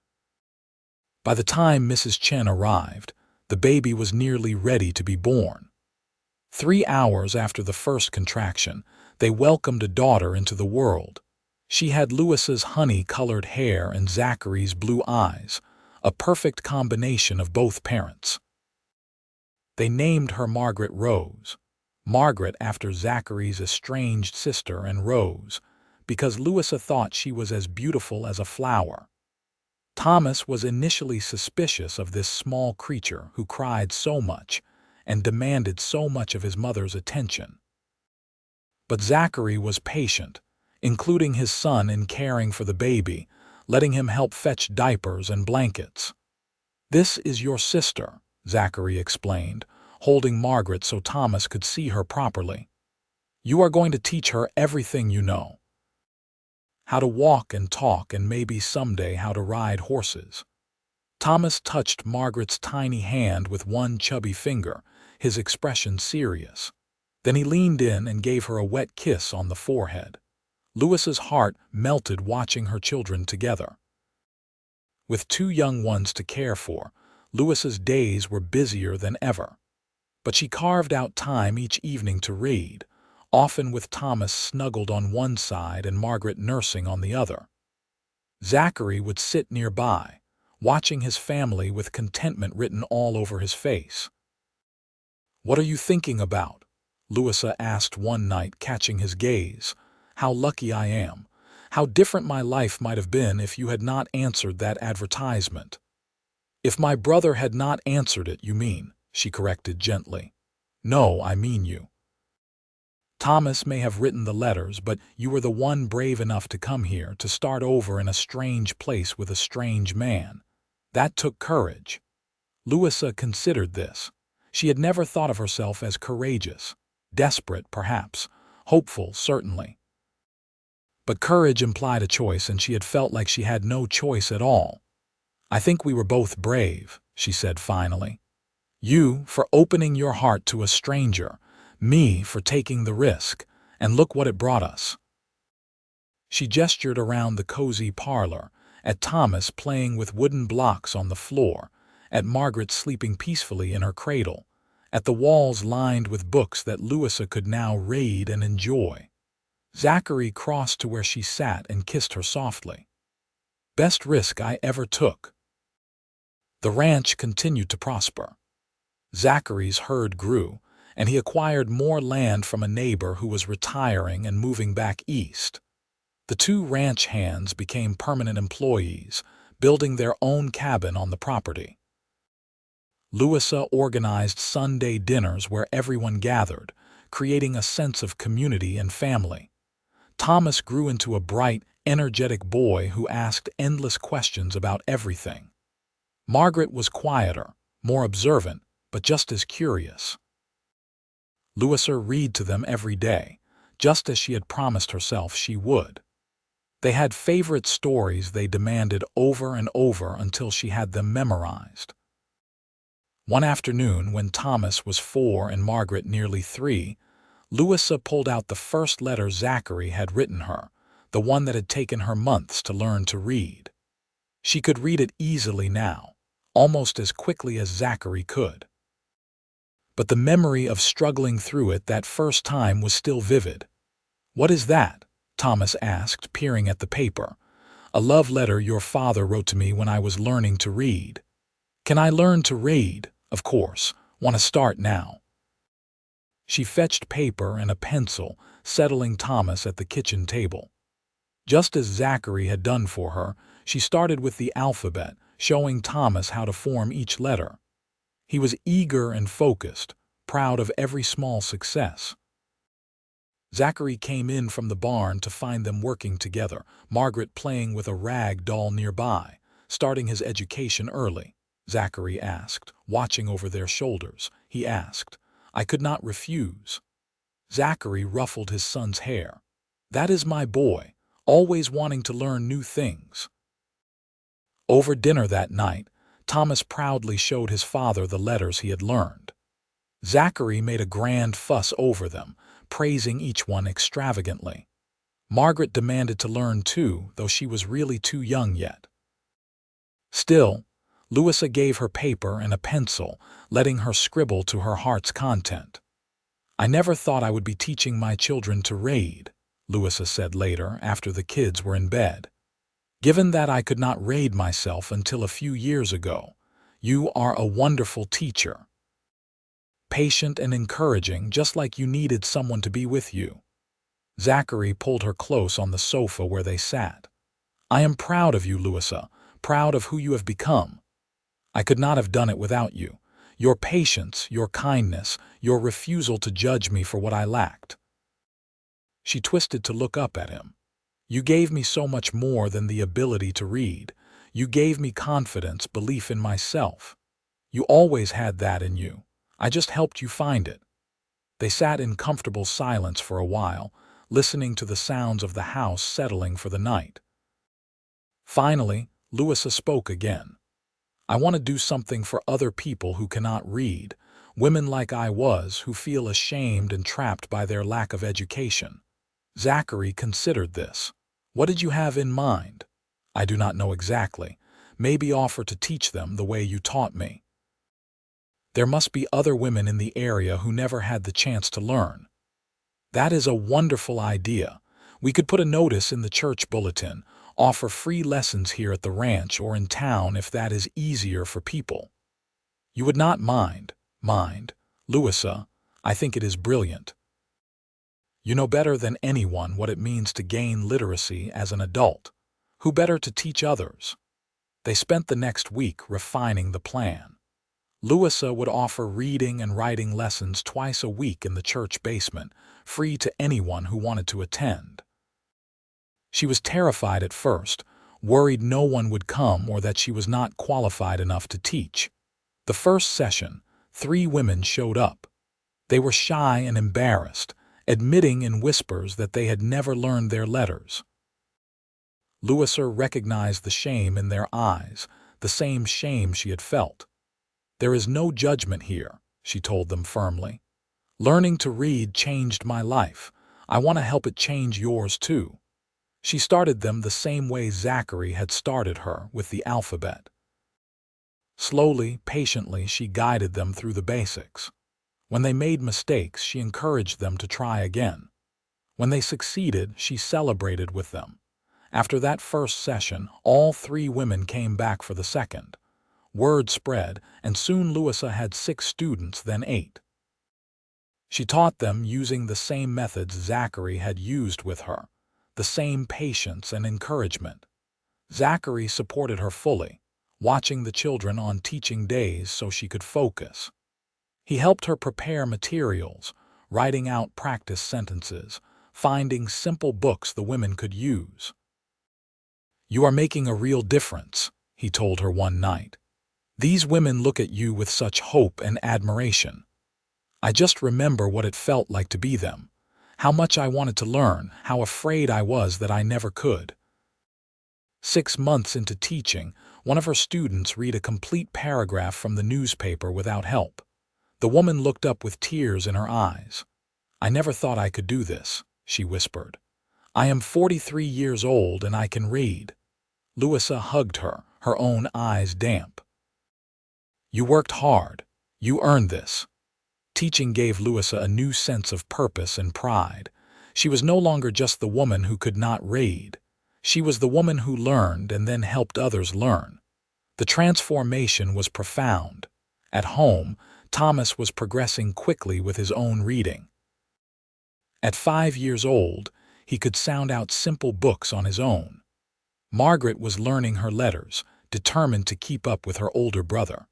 By the time Mrs. Chen arrived, the baby was nearly ready to be born. 3 hours after the first contraction, they welcomed a daughter into the world. She had Louisa's honey-colored hair and Zachary's blue eyes, a perfect combination of both parents. They named her Margaret Rose, Margaret after Zachary's estranged sister, and Rose, because Louisa thought she was as beautiful as a flower. Thomas was initially suspicious of this small creature who cried so much and demanded so much of his mother's attention. But Zachary was patient, including his son in caring for the baby, letting him help fetch diapers and blankets. "This is your sister," Zachary explained, holding Margaret so Thomas could see her properly. "You are going to teach her everything you know. How to walk and talk, and maybe someday how to ride horses." Thomas touched Margaret's tiny hand with one chubby finger, his expression serious. Then he leaned in and gave her a wet kiss on the forehead. Louisa's heart melted watching her children together. With two young ones to care for, Louisa's days were busier than ever. But she carved out time each evening to read, often with Thomas snuggled on one side and Margaret nursing on the other. Zachary would sit nearby, watching his family with contentment written all over his face. "What are you thinking about?" Louisa asked one night, catching his gaze. "How lucky I am. How different my life might have been if you had not answered that advertisement." "If my brother had not answered it, you mean," she corrected gently. "No, I mean you. Thomas may have written the letters, but you were the one brave enough to come here to start over in a strange place with a strange man. That took courage." Louisa considered this. She had never thought of herself as courageous. Desperate, perhaps. Hopeful, certainly. But courage implied a choice, and she had felt like she had no choice at all. "I think we were both brave," she said finally. "You for opening your heart to a stranger, me for taking the risk, and look what it brought us." She gestured around the cozy parlor, at Thomas playing with wooden blocks on the floor, at Margaret sleeping peacefully in her cradle, at the walls lined with books that Louisa could now read and enjoy. Zachary crossed to where she sat and kissed her softly. "Best risk I ever took." The ranch continued to prosper. Zachary's herd grew, and he acquired more land from a neighbor who was retiring and moving back east. The two ranch hands became permanent employees, building their own cabin on the property. Louisa organized Sunday dinners where everyone gathered, creating a sense of community and family. Thomas grew into a bright, energetic boy who asked endless questions about everything. Margaret was quieter, more observant, but just as curious. Louisa read to them every day, just as she had promised herself she would. They had favorite stories they demanded over and over until she had them memorized. One afternoon, when Thomas was 4 and Margaret nearly 3, Louisa pulled out the first letter Zachary had written her, the one that had taken her months to learn to read. She could read it easily now, almost as quickly as Zachary could. But the memory of struggling through it that first time was still vivid. "What is that?" Thomas asked, peering at the paper. "A love letter your father wrote to me when I was learning to read." "Can I learn to read?" "Of course. Want to start now." She fetched paper and a pencil, settling Thomas at the kitchen table. Just as Zachary had done for her, she started with the alphabet, showing Thomas how to form each letter. He was eager and focused, proud of every small success. Zachary came in from the barn to find them working together, Margaret playing with a rag doll nearby. "Starting his education early?" Zachary asked, watching over their shoulders. He asked. I could not refuse. Zachary ruffled his son's hair. "That is my boy, always wanting to learn new things." Over dinner that night, Thomas proudly showed his father the letters he had learned. Zachary made a grand fuss over them, praising each one extravagantly. Margaret demanded to learn too, though she was really too young yet. Still, Louisa gave her paper and a pencil, letting her scribble to her heart's content. "I never thought I would be teaching my children to read," Louisa said later, after the kids were in bed. "Given that I could not read myself until a few years ago, you are a wonderful teacher. Patient and encouraging, just like you needed someone to be with you." Zachary pulled her close on the sofa where they sat. "I am proud of you, Louisa, proud of who you have become. I could not have done it without you. Your patience, your kindness, your refusal to judge me for what I lacked." She twisted to look up at him. "You gave me so much more than the ability to read. You gave me confidence, belief in myself. You always had that in you. I just helped you find it." They sat in comfortable silence for a while, listening to the sounds of the house settling for the night. Finally, Louisa spoke again. I want to do something for other people who cannot read, women like I was who feel ashamed and trapped by their lack of education. Zachary considered this. What did you have in mind? I do not know exactly. Maybe offer to teach them the way you taught me. There must be other women in the area who never had the chance to learn. That is a wonderful idea. We could put a notice in the church bulletin, offer free lessons here at the ranch or in town if that is easier for people. You would not mind, Louisa. I think it is brilliant. You know better than anyone what it means to gain literacy as an adult. Who better to teach others? They spent the next week refining the plan. Louisa would offer reading and writing lessons twice a week in the church basement, free to anyone who wanted to attend. She was terrified at first, worried no one would come or that she was not qualified enough to teach. The first session, 3 women showed up. They were shy and embarrassed, admitting in whispers that they had never learned their letters. Louisa recognized the shame in their eyes, the same shame she had felt. There is no judgment here, she told them firmly. Learning to read changed my life. I want to help it change yours too. She started them the same way Zachary had started her, with the alphabet. Slowly, patiently, she guided them through the basics. When they made mistakes, she encouraged them to try again. When they succeeded, she celebrated with them. After that first session, all 3 women came back for the second. Word spread, and soon Louisa had 6 students, then 8. She taught them using the same methods Zachary had used with her, the same patience and encouragement. Zachary supported her fully, watching the children on teaching days so she could focus. He helped her prepare materials, writing out practice sentences, finding simple books the women could use. You are making a real difference, he told her one night. These women look at you with such hope and admiration. I just remember what it felt like to be them, how much I wanted to learn, how afraid I was that I never could. 6 months into teaching, one of her students read a complete paragraph from the newspaper without help. The woman looked up with tears in her eyes. I never thought I could do this, she whispered. I am 43 years old and I can read. Louisa hugged her, her own eyes damp. You worked hard. You earned this. Teaching gave Louisa a new sense of purpose and pride. She was no longer just the woman who could not read. She was the woman who learned and then helped others learn. The transformation was profound. At home, Thomas was progressing quickly with his own reading. At 5 years old, he could sound out simple books on his own. Margaret was learning her letters, determined to keep up with her older brother.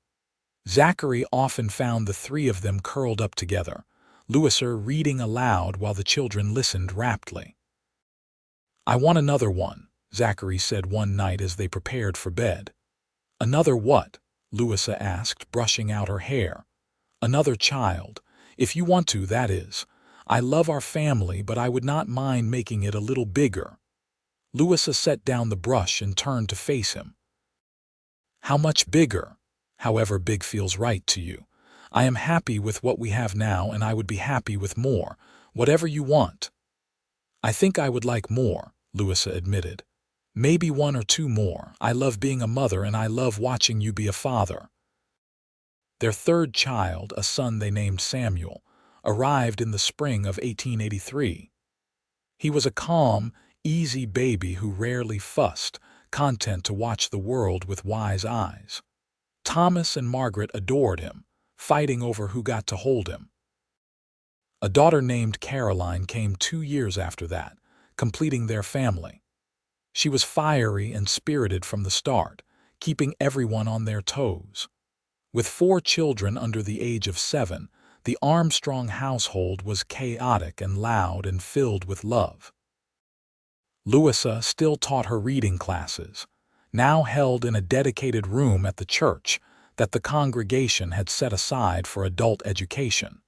Zachary often found the 3 of them curled up together, Louisa reading aloud while the children listened raptly. I want another one, Zachary said one night as they prepared for bed. Another what? Louisa asked, brushing out her hair. Another child, if you want to, that is. I love our family, but I would not mind making it a little bigger. Louisa set down the brush and turned to face him. How much bigger? However big feels right to you. I am happy with what we have now, and I would be happy with more, whatever you want. I think I would like more, Louisa admitted. Maybe 1 or 2 more. I love being a mother and I love watching you be a father. Their 3rd child, a son they named Samuel, arrived in the spring of 1883. He was a calm, easy baby who rarely fussed, content to watch the world with wise eyes. Thomas and Margaret adored him, fighting over who got to hold him. A daughter named Caroline came 2 years after that, completing their family. She was fiery and spirited from the start, keeping everyone on their toes. With 4 children under the age of 7, the Armstrong household was chaotic and loud and filled with love. Louisa still taught her reading classes, now held in a dedicated room at the church that the congregation had set aside for adult education.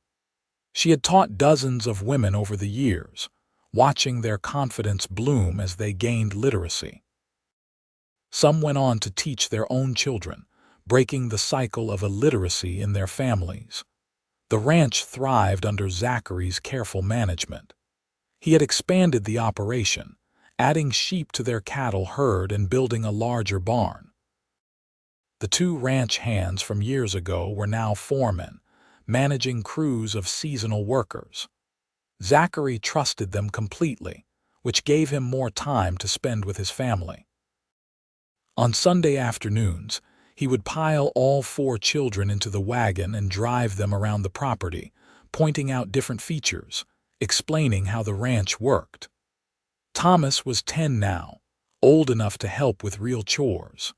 She had taught dozens of women over the years, watching their confidence bloom as they gained literacy. Some went on to teach their own children, breaking the cycle of illiteracy in their families. The ranch thrived under Zachary's careful management. He had expanded the operation, adding sheep to their cattle herd and building a larger barn. The two ranch hands from years ago were now foremen, managing crews of seasonal workers. Zachary trusted them completely, which gave him more time to spend with his family. On Sunday afternoons, he would pile all 4 children into the wagon and drive them around the property, pointing out different features, explaining how the ranch worked. Thomas was 10 now, old enough to help with real chores.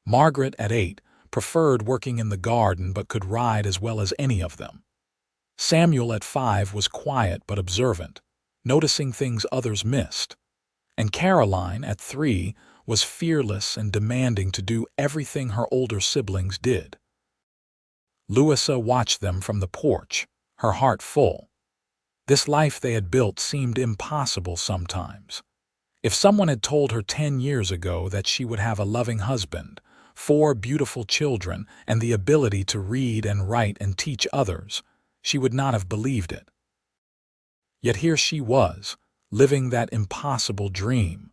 Margaret, at 8, preferred working in the garden but could ride as well as any of them. Samuel, at 5, was quiet but observant, noticing things others missed. And Caroline, at 3, was fearless and demanding to do everything her older siblings did. Louisa watched them from the porch, her heart full. This life they had built seemed impossible sometimes. If someone had told her 10 years ago that she would have a loving husband, 4 beautiful children, and the ability to read and write and teach others, she would not have believed it. Yet here she was, living that impossible dream.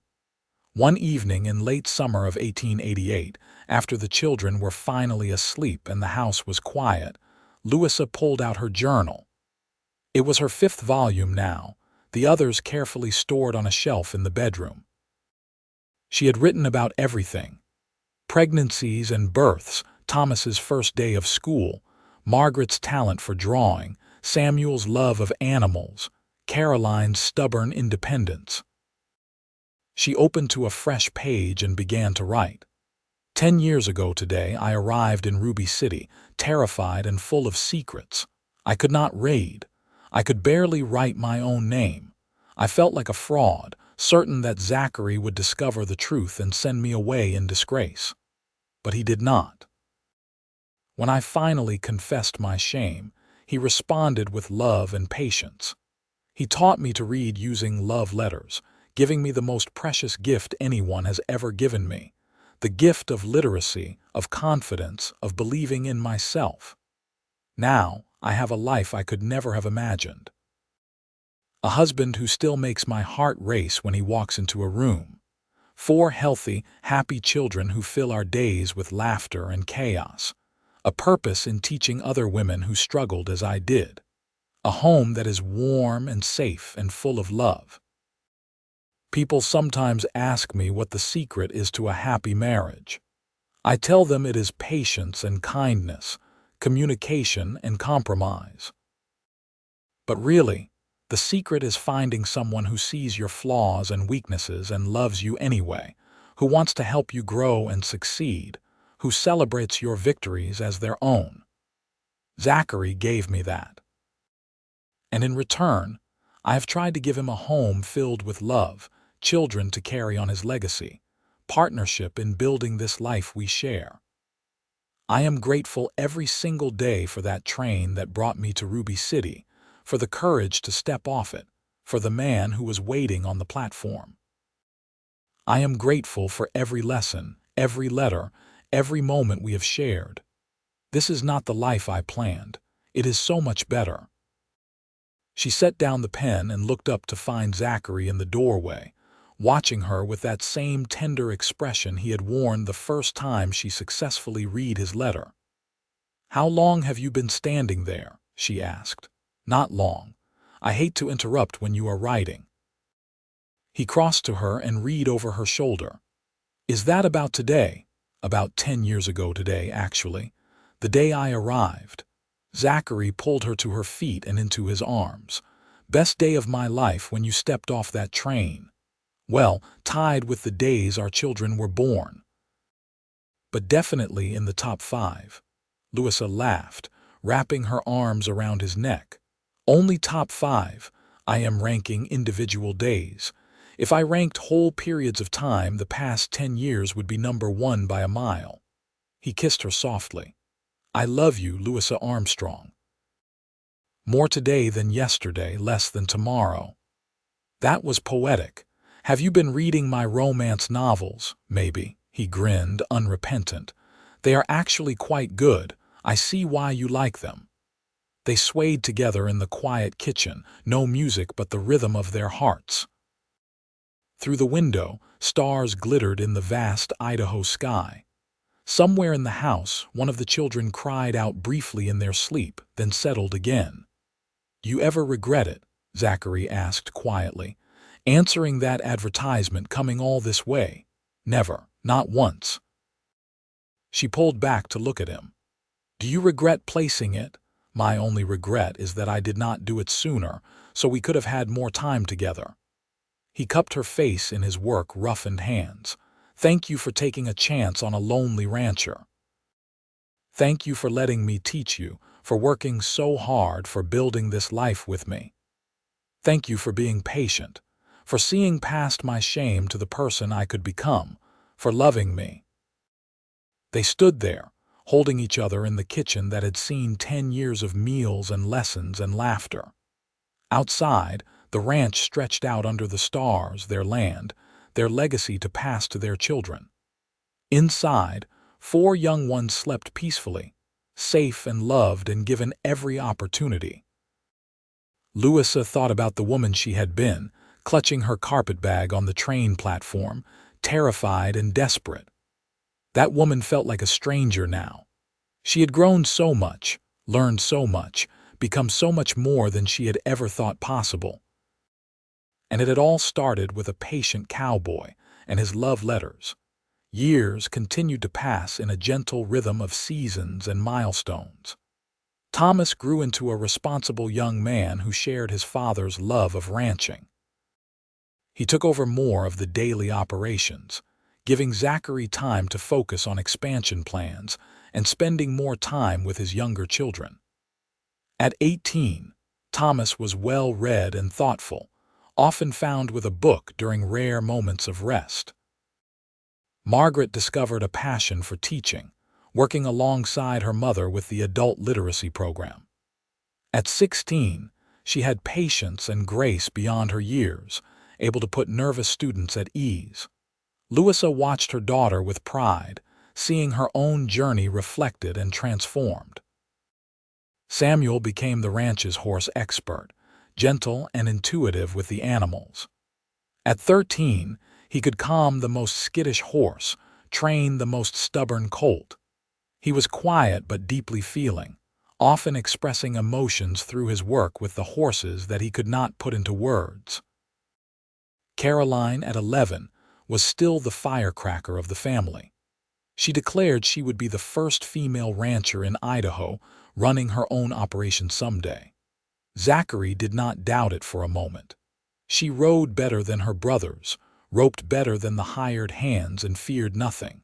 One evening in late summer of 1888, after the children were finally asleep and the house was quiet, Louisa pulled out her journal. It was her 5th volume now, the others carefully stored on a shelf in the bedroom. She had written about everything: pregnancies and births, Thomas's first day of school, Margaret's talent for drawing, Samuel's love of animals, Caroline's stubborn independence. She opened to a fresh page and began to write. 10 years ago today, I arrived in Ruby City, terrified and full of secrets. I could not read. I could barely write my own name. I felt like a fraud, certain that Zachary would discover the truth and send me away in disgrace. But he did not. When I finally confessed my shame, he responded with love and patience. He taught me to read using love letters, giving me the most precious gift anyone has ever given me, the gift of literacy, of confidence, of believing in myself. Now, I have a life I could never have imagined. A husband who still makes my heart race when he walks into a room. 4 healthy, happy children who fill our days with laughter and chaos. A purpose in teaching other women who struggled as I did. A home that is warm and safe and full of love. People sometimes ask me what the secret is to a happy marriage. I tell them it is patience and kindness, communication and compromise. But really, the secret is finding someone who sees your flaws and weaknesses and loves you anyway, who wants to help you grow and succeed, who celebrates your victories as their own. Zachary gave me that. And in return, I have tried to give him a home filled with love, children to carry on his legacy, partnership in building this life we share. I am grateful every single day for that train that brought me to Ruby City, for the courage to step off it, for the man who was waiting on the platform. I am grateful for every lesson, every letter, every moment we have shared. This is not the life I planned. It is so much better. She set down the pen and looked up to find Zachary in the doorway, watching her with that same tender expression he had worn the first time she successfully read his letter. "How long have you been standing there?" she asked. "Not long. I hate to interrupt when you are writing." He crossed to her and read over her shoulder. "Is that about today?" "About 10 years ago today, actually. The day I arrived." Zachary pulled her to her feet and into his arms. "Best day of my life when you stepped off that train. Well, tied with the days our children were born. But definitely in the top 5. Louisa laughed, wrapping her arms around his neck. "Only top 5. I am ranking individual days. If I ranked whole periods of time, the past 10 years would be number 1 by a mile." He kissed her softly. "I love you, Louisa Armstrong. More today than yesterday, less than tomorrow." That was poetic. "Have you been reading my romance novels?" "Maybe," he grinned, unrepentant. They are actually quite good. I see why you like them." They swayed together in the quiet kitchen, no music but the rhythm of their hearts. Through the window, stars glittered in the vast Idaho sky. Somewhere in the house, one of the children cried out briefly in their sleep, then settled again. "You ever regret it?" Zachary asked quietly. "Answering that advertisement, coming all this way?" "Never, not once." She pulled back to look at him. "Do you regret placing it?" "My only regret is that I did not do it sooner, so we could have had more time together." He cupped her face in his work-roughened hands. "Thank you for taking a chance on a lonely rancher. Thank you for letting me teach you, for working so hard, for building this life with me. Thank you for being patient, for seeing past my shame to the person I could become, for loving me." They stood there, holding each other in the kitchen that had seen 10 years of meals and lessons and laughter. Outside, the ranch stretched out under the stars, their land, their legacy to pass to their children. Inside, 4 young ones slept peacefully, safe and loved and given every opportunity. Louisa thought about the woman she had been, clutching her carpetbag on the train platform, terrified and desperate. That woman felt like a stranger now. She had grown so much, learned so much, become so much more than she had ever thought possible. And it had all started with a patient cowboy and his love letters. Years continued to pass in a gentle rhythm of seasons and milestones. Thomas grew into a responsible young man who shared his father's love of ranching. He took over more of the daily operations, giving Zachary time to focus on expansion plans and spending more time with his younger children. At 18, Thomas was well-read and thoughtful, often found with a book during rare moments of rest. Margaret discovered a passion for teaching, working alongside her mother with the adult literacy program. At 16, she had patience and grace beyond her years, able to put nervous students at ease. Louisa watched her daughter with pride, seeing her own journey reflected and transformed. Samuel became the ranch's horse expert, gentle and intuitive with the animals. At 13, he could calm the most skittish horse, train the most stubborn colt. He was quiet but deeply feeling, often expressing emotions through his work with the horses that he could not put into words. Caroline, at 11, was still the firecracker of the family. She declared she would be the first female rancher in Idaho, running her own operation someday. Zachary did not doubt it for a moment. She rode better than her brothers, roped better than the hired hands, and feared nothing.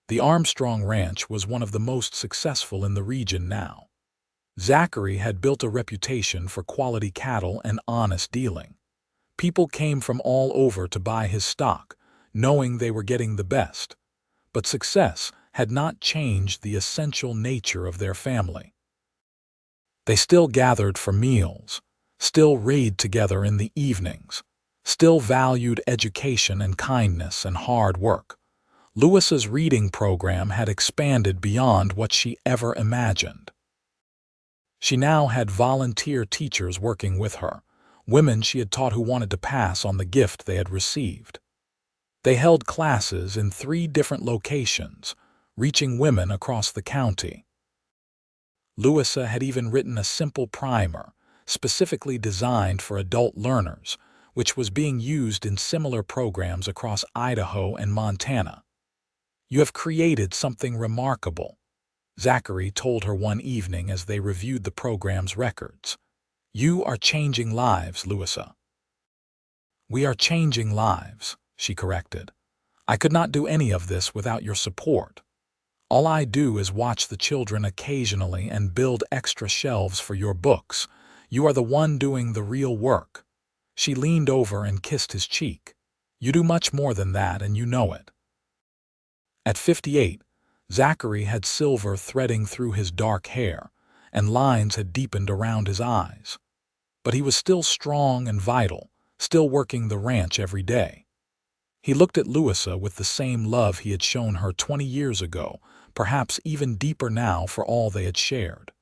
The Armstrong Ranch was one of the most successful in the region now. Zachary had built a reputation for quality cattle and honest dealing. People came from all over to buy his stock, knowing they were getting the best. But success had not changed the essential nature of their family. They still gathered for meals, still read together in the evenings, still valued education and kindness and hard work. Louisa's reading program had expanded beyond what she ever imagined. She now had volunteer teachers working with her, women she had taught who wanted to pass on the gift they had received. They held classes in 3 different locations, reaching women across the county. Louisa had even written a simple primer, specifically designed for adult learners, which was being used in similar programs across Idaho and Montana. "You have created something remarkable," Zachary told her one evening as they reviewed the program's records. "You are changing lives, Louisa." "We are changing lives," she corrected. "I could not do any of this without your support. All I do is watch the children occasionally and build extra shelves for your books. You are the one doing the real work." She leaned over and kissed his cheek. "You do much more than that, and you know it." At 58, Zachary had silver threading through his dark hair, and lines had deepened around his eyes. But he was still strong and vital, still working the ranch every day. He looked at Louisa with the same love he had shown her 20 years ago, perhaps even deeper now for all they had shared.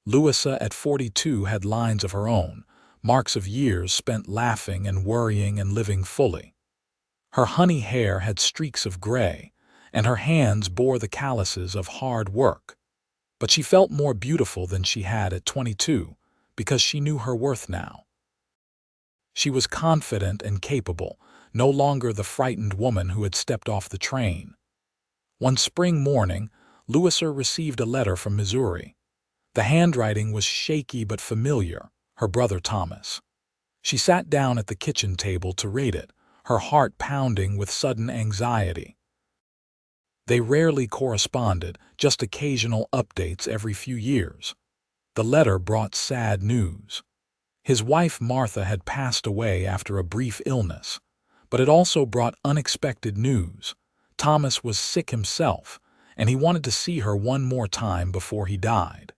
Louisa at 42 had lines of her own, marks of years spent laughing and worrying and living fully. Her honey hair had streaks of gray, and her hands bore the calluses of hard work. But she felt more beautiful than she had at 22, because she knew her worth now. She was confident and capable, no longer the frightened woman who had stepped off the train. One spring morning, Louisa received a letter from Missouri. The handwriting was shaky but familiar, her brother Thomas. She sat down at the kitchen table to read it, her heart pounding with sudden anxiety. They rarely corresponded, just occasional updates every few years. The letter brought sad news. His wife Martha had passed away after a brief illness, but it also brought unexpected news. Thomas was sick himself, and he wanted to see her one more time before he died.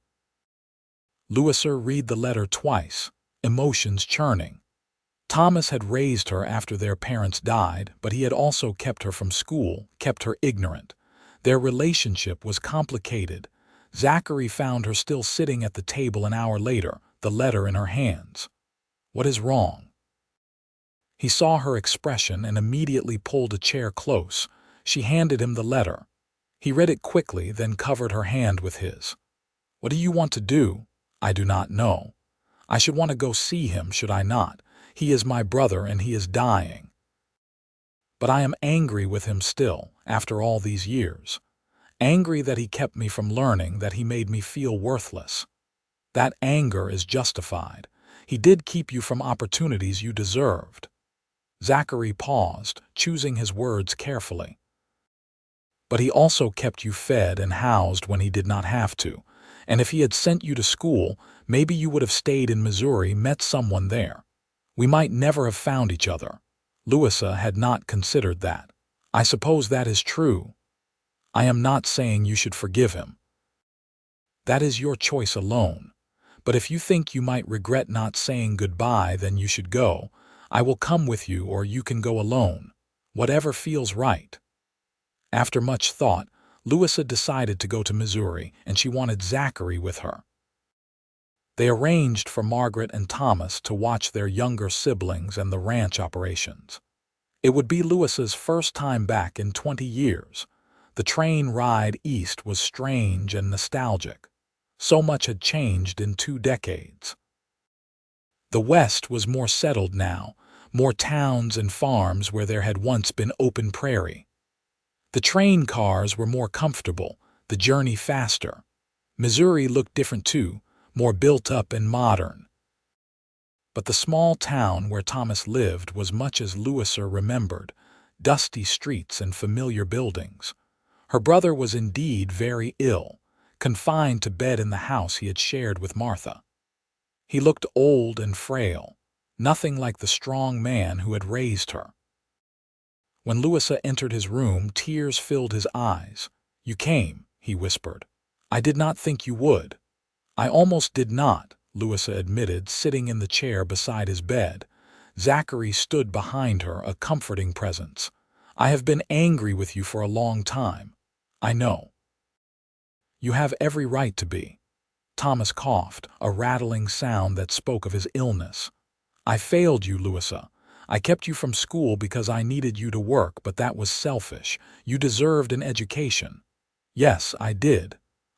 Louisa read the letter twice, emotions churning. Thomas had raised her after their parents died, but he had also kept her from school, kept her ignorant. Their relationship was complicated. Zachary found her still sitting at the table an hour later, the letter in her hands. "What is wrong?" He saw her expression and immediately pulled a chair close. She handed him the letter. He read it quickly, then covered her hand with his. "What do you want to do?" "I do not know. I should want to go see him, should I not? He is my brother and he is dying. But I am angry with him still, after all these years. Angry that he kept me from learning, that he made me feel worthless. That anger is justified. He did keep you from opportunities you deserved." Zachary paused, choosing his words carefully. "But he also kept you fed and housed when he did not have to. And if he had sent you to school, maybe you would have stayed in Missouri, met someone there. We might never have found each other." Louisa had not considered that. "I suppose that is true. I am not saying you should forgive him. That is your choice alone. But if you think you might regret not saying goodbye, then you should go. I will come with you, or you can go alone. Whatever feels right." After much thought, Louisa decided to go to Missouri, and she wanted Zachary with her. They arranged for Margaret and Thomas to watch their younger siblings and the ranch operations. It would be Louisa's first time back in 20 years. The train ride east was strange and nostalgic. So much had changed in 2 decades. The West was more settled now, more towns and farms where there had once been open prairie. The train cars were more comfortable, the journey faster. Missouri looked different too, more built up and modern. But the small town where Thomas lived was much as Louisa remembered, dusty streets and familiar buildings. Her brother was indeed very ill, confined to bed in the house he had shared with Martha. He looked old and frail, nothing like the strong man who had raised her. When Louisa entered his room, tears filled his eyes. "You came," he whispered. "I did not think you would." "I almost did not," Louisa admitted, sitting in the chair beside his bed. Zachary stood behind her, a comforting presence. "I have been angry with you for a long time. I know. You have every right to be." Thomas coughed, a rattling sound that spoke of his illness. "I failed you, Louisa. I kept you from school because I needed you to work, but that was selfish. You deserved an education." "Yes, I did."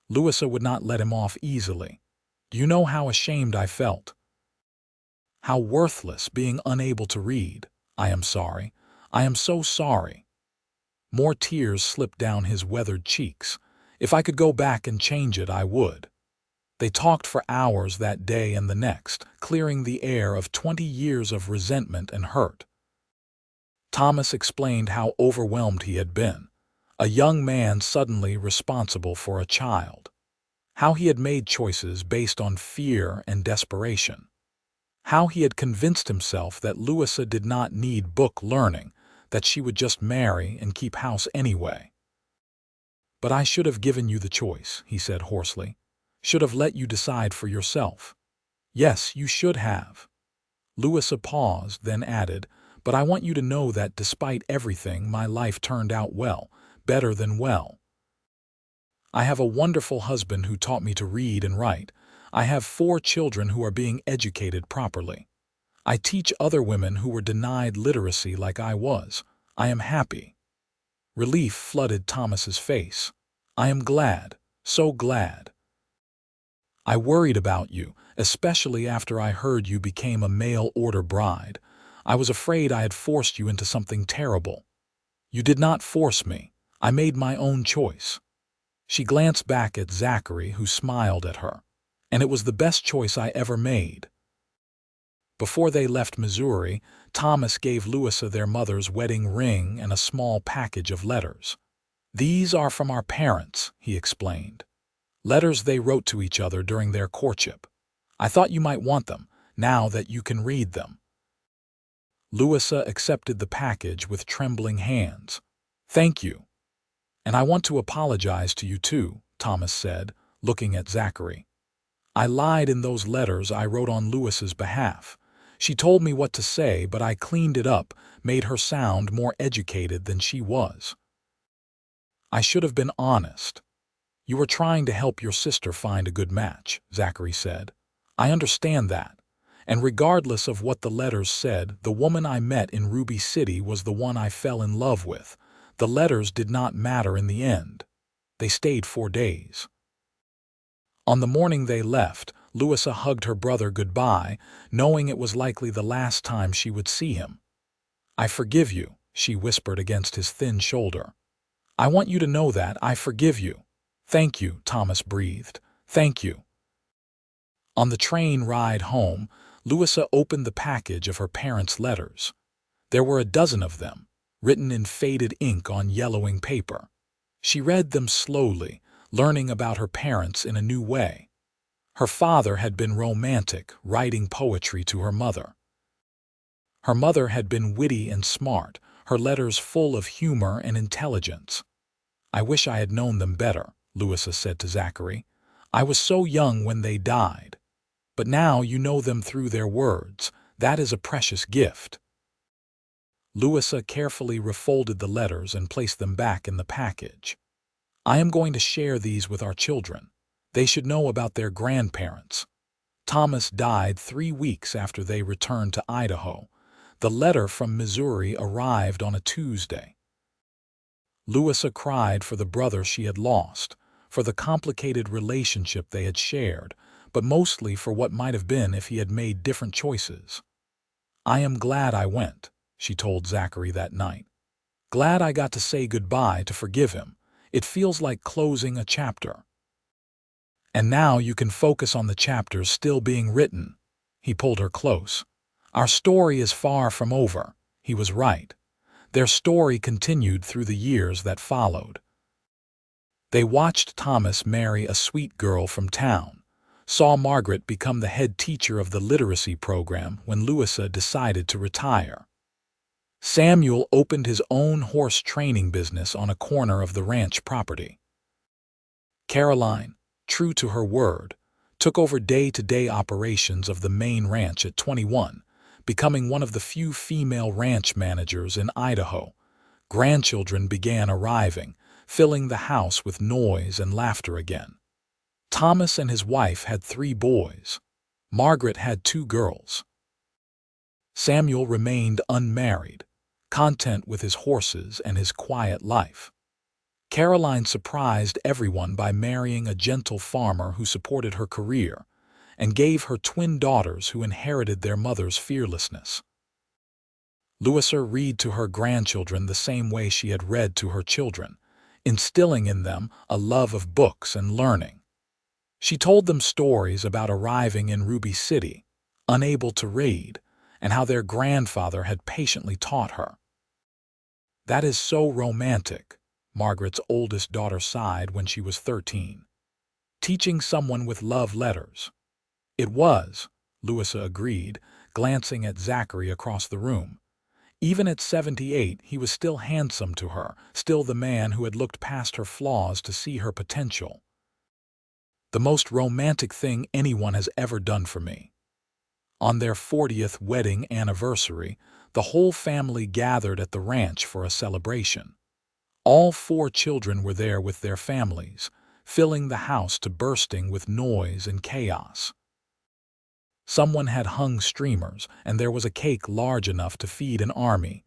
Louisa would not let him off easily. "Do you know how ashamed I felt? How worthless, being unable to read. I am sorry. I am so sorry." More tears slipped down his weathered cheeks. "If I could go back and change it, I would." They talked for hours that day and the next, clearing the air of 20 years of resentment and hurt. Thomas explained how overwhelmed he had been, a young man suddenly responsible for a child. How he had made choices based on fear and desperation. How he had convinced himself that Louisa did not need book learning, that she would just marry and keep house anyway. "But I should have given you the choice," he said hoarsely. "Should have let you decide for yourself." "Yes, you should have." Louisa paused, then added, but I want you to know that despite everything, my life turned out well, better than well. I have a wonderful husband who taught me to read and write. I have 4 children who are being educated properly. I teach other women who were denied literacy like I was. I am happy." Relief flooded Thomas's face. "I am glad, so glad. I worried about you, especially after I heard you became a mail-order bride. I was afraid I had forced you into something terrible. You did not force me. I made my own choice." She glanced back at Zachary, who smiled at her. "And it was the best choice I ever made." Before they left Missouri, Thomas gave Louisa their mother's wedding ring and a small package of letters. "These are from our parents," he explained. "Letters they wrote to each other during their courtship. I thought you might want them, now that you can read them." Louisa accepted the package with trembling hands. "Thank you. And I want to apologize to you too," Thomas said, looking at Zachary. "I lied in those letters I wrote on Louisa's behalf. She told me what to say, but I cleaned it up, made her sound more educated than she was. I should have been honest." "You were trying to help your sister find a good match," Zachary said. "I understand that. And regardless of what the letters said, the woman I met in Ruby City was the one I fell in love with. The letters did not matter in the end. They stayed 4 days." On the morning they left, Louisa hugged her brother goodbye, knowing it was likely the last time she would see him. "I forgive you," she whispered against his thin shoulder. "I want you to know that I forgive you." "Thank you," Thomas breathed. "Thank you." On the train ride home, Louisa opened the package of her parents' letters. There were a dozen of them, written in faded ink on yellowing paper. She read them slowly, learning about her parents in a new way. Her father had been romantic, writing poetry to her mother. Her mother had been witty and smart, her letters full of humor and intelligence. "I wish I had known them better," Louisa said to Zachary. "I was so young when they died. But now you know them through their words. That is a precious gift." Louisa carefully refolded the letters and placed them back in the package. "I am going to share these with our children. They should know about their grandparents. Thomas died 3 weeks after they returned to Idaho. The letter from Missouri arrived on a Tuesday." Louisa cried for the brother she had lost, for the complicated relationship they had shared, but mostly for what might have been if he had made different choices. "I am glad I went," she told Zachary that night. "Glad I got to say goodbye to forgive him. It feels like closing a chapter. And now you can focus on the chapters still being written." He pulled her close. "Our story is far from over." He was right. Their story continued through the years that followed. They watched Thomas marry a sweet girl from town, saw Margaret become the head teacher of the literacy program when Louisa decided to retire. Samuel opened his own horse training business on a corner of the ranch property. Caroline, true to her word, took over day-to-day operations of the main ranch at 21, becoming one of the few female ranch managers in Idaho. Grandchildren began arriving, filling the house with noise and laughter again. Thomas and his wife had 3 boys. Margaret had 2 girls. Samuel remained unmarried, content with his horses and his quiet life. Caroline surprised everyone by marrying a gentle farmer who supported her career and gave her twin daughters who inherited their mother's fearlessness. Louisa read to her grandchildren the same way she had read to her children, instilling in them a love of books and learning. She told them stories about arriving in Ruby City, unable to read, and how their grandfather had patiently taught her. "That is so romantic," Margaret's oldest daughter sighed when she was 13. "Teaching someone with love letters." "It was," Louisa agreed, glancing at Zachary across the room. Even at 78, he was still handsome to her, still the man who had looked past her flaws to see her potential. "The most romantic thing anyone has ever done for me." On their 40th wedding anniversary, the whole family gathered at the ranch for a celebration. All 4 children were there with their families, filling the house to bursting with noise and chaos. Someone had hung streamers, and there was a cake large enough to feed an army.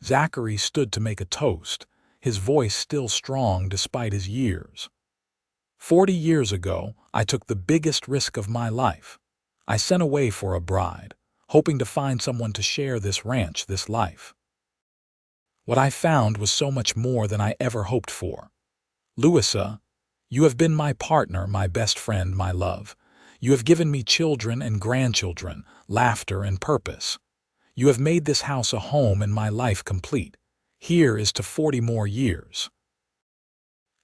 Zachary stood to make a toast, his voice still strong despite his years. 40 years ago, I took the biggest risk of my life. I sent away for a bride, hoping to find someone to share this ranch, this life. What I found was so much more than I ever hoped for. Louisa, you have been my partner, my best friend, my love. You have given me children and grandchildren, laughter and purpose. You have made this house a home and my life complete. Here is to 40 more years.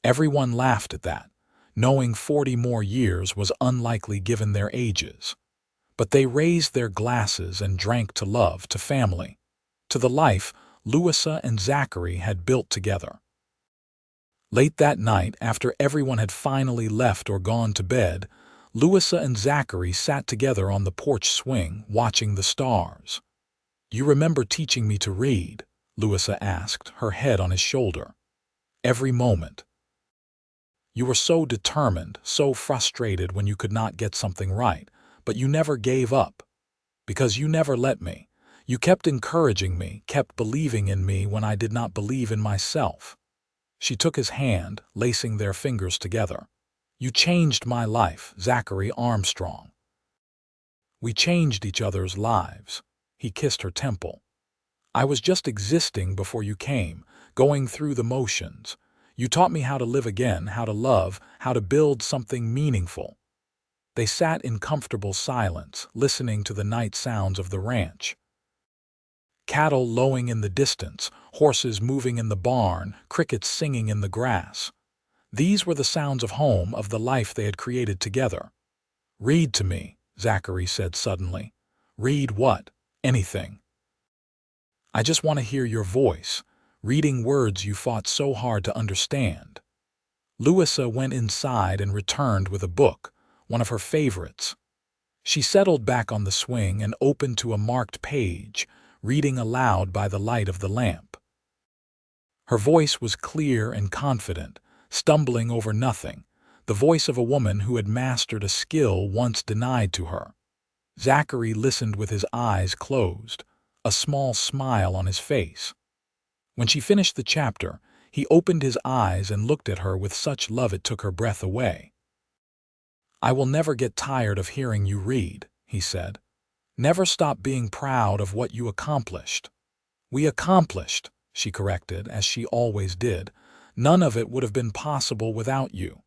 Everyone laughed at that, knowing 40 more years was unlikely given their ages. But they raised their glasses and drank to love, to family, to the life Louisa and Zachary had built together. Late that night, after everyone had finally left or gone to bed, Louisa and Zachary sat together on the porch swing, watching the stars. "You remember teaching me to read?" Louisa asked, her head on his shoulder. "Every moment. You were so determined, so frustrated when you could not get something right, but you never gave up. Because you never let me. You kept encouraging me, kept believing in me when I did not believe in myself." She took his hand, lacing their fingers together. "You changed my life, Zachary Armstrong." "We changed each other's lives." He kissed her temple. "I was just existing before you came, going through the motions. You taught me how to live again, how to love, how to build something meaningful." They sat in comfortable silence, listening to the night sounds of the ranch. Cattle lowing in the distance, horses moving in the barn, crickets singing in the grass. These were the sounds of home, of the life they had created together. "Read to me," Zachary said suddenly. "Read what? Anything. I just want to hear your voice, reading words you fought so hard to understand." Louisa went inside and returned with a book, one of her favorites. She settled back on the swing and opened to a marked page, reading aloud by the light of the lamp. Her voice was clear and confident, stumbling over nothing, the voice of a woman who had mastered a skill once denied to her. Zachary listened with his eyes closed, a small smile on his face. When she finished the chapter, he opened his eyes and looked at her with such love it took her breath away. "I will never get tired of hearing you read," he said. "Never stop being proud of what you accomplished." "We accomplished," she corrected, as she always did. "None of it would have been possible without you."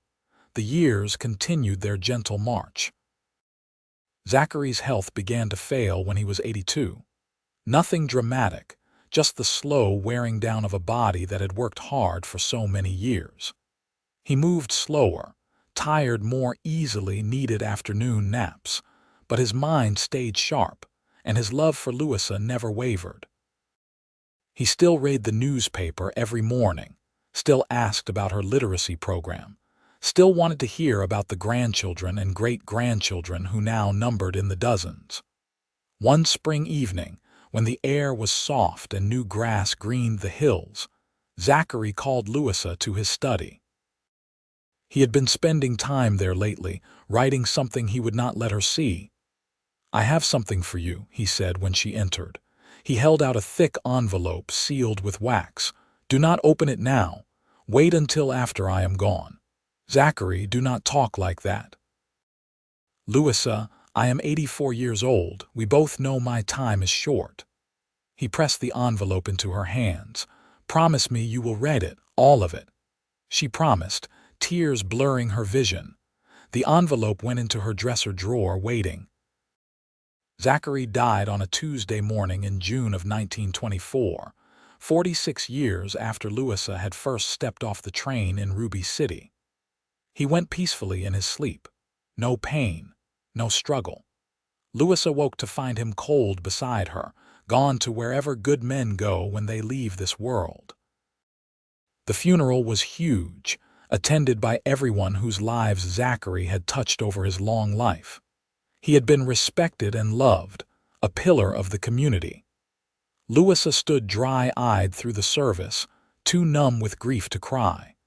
The years continued their gentle march. Zachary's health began to fail when he was 82. Nothing dramatic, just the slow wearing down of a body that had worked hard for so many years. He moved slower, tired more easily, needed afternoon naps, but his mind stayed sharp, and his love for Louisa never wavered. He still read the newspaper every morning, still asked about her literacy program, still wanted to hear about the grandchildren and great-grandchildren who now numbered in the dozens. One spring evening, when the air was soft and new grass greened the hills, Zachary called Louisa to his study. He had been spending time there lately, writing something he would not let her see. "I have something for you," he said when she entered. He held out a thick envelope sealed with wax. "Do not open it now. Wait until after I am gone." "Zachary, do not talk like that." "Louisa, I am 84 years old. We both know my time is short." He pressed the envelope into her hands. "Promise me you will read it, all of it." She promised, tears blurring her vision. The envelope went into her dresser drawer, waiting. Zachary died on a Tuesday morning in June of 1924, 46 years after Louisa had first stepped off the train in Ruby City. He went peacefully in his sleep. No pain, no struggle. Louisa woke to find him cold beside her, gone to wherever good men go when they leave this world. The funeral was huge, attended by everyone whose lives Zachary had touched over his long life. He had been respected and loved, a pillar of the community. Louisa stood dry-eyed through the service, too numb with grief to cry.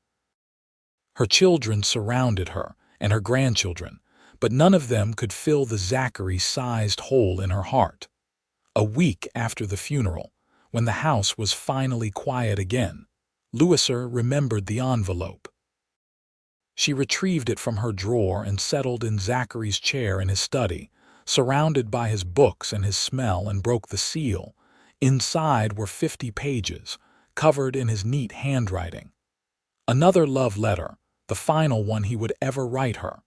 Her children surrounded her, and her grandchildren, but none of them could fill the Zachary-sized hole in her heart. A week after the funeral, when the house was finally quiet again, Louisa remembered the envelope. She retrieved it from her drawer and settled in Zachary's chair in his study, surrounded by his books and his smell, and broke the seal. Inside were 50 pages, covered in his neat handwriting. Another love letter, the final one he would ever write her.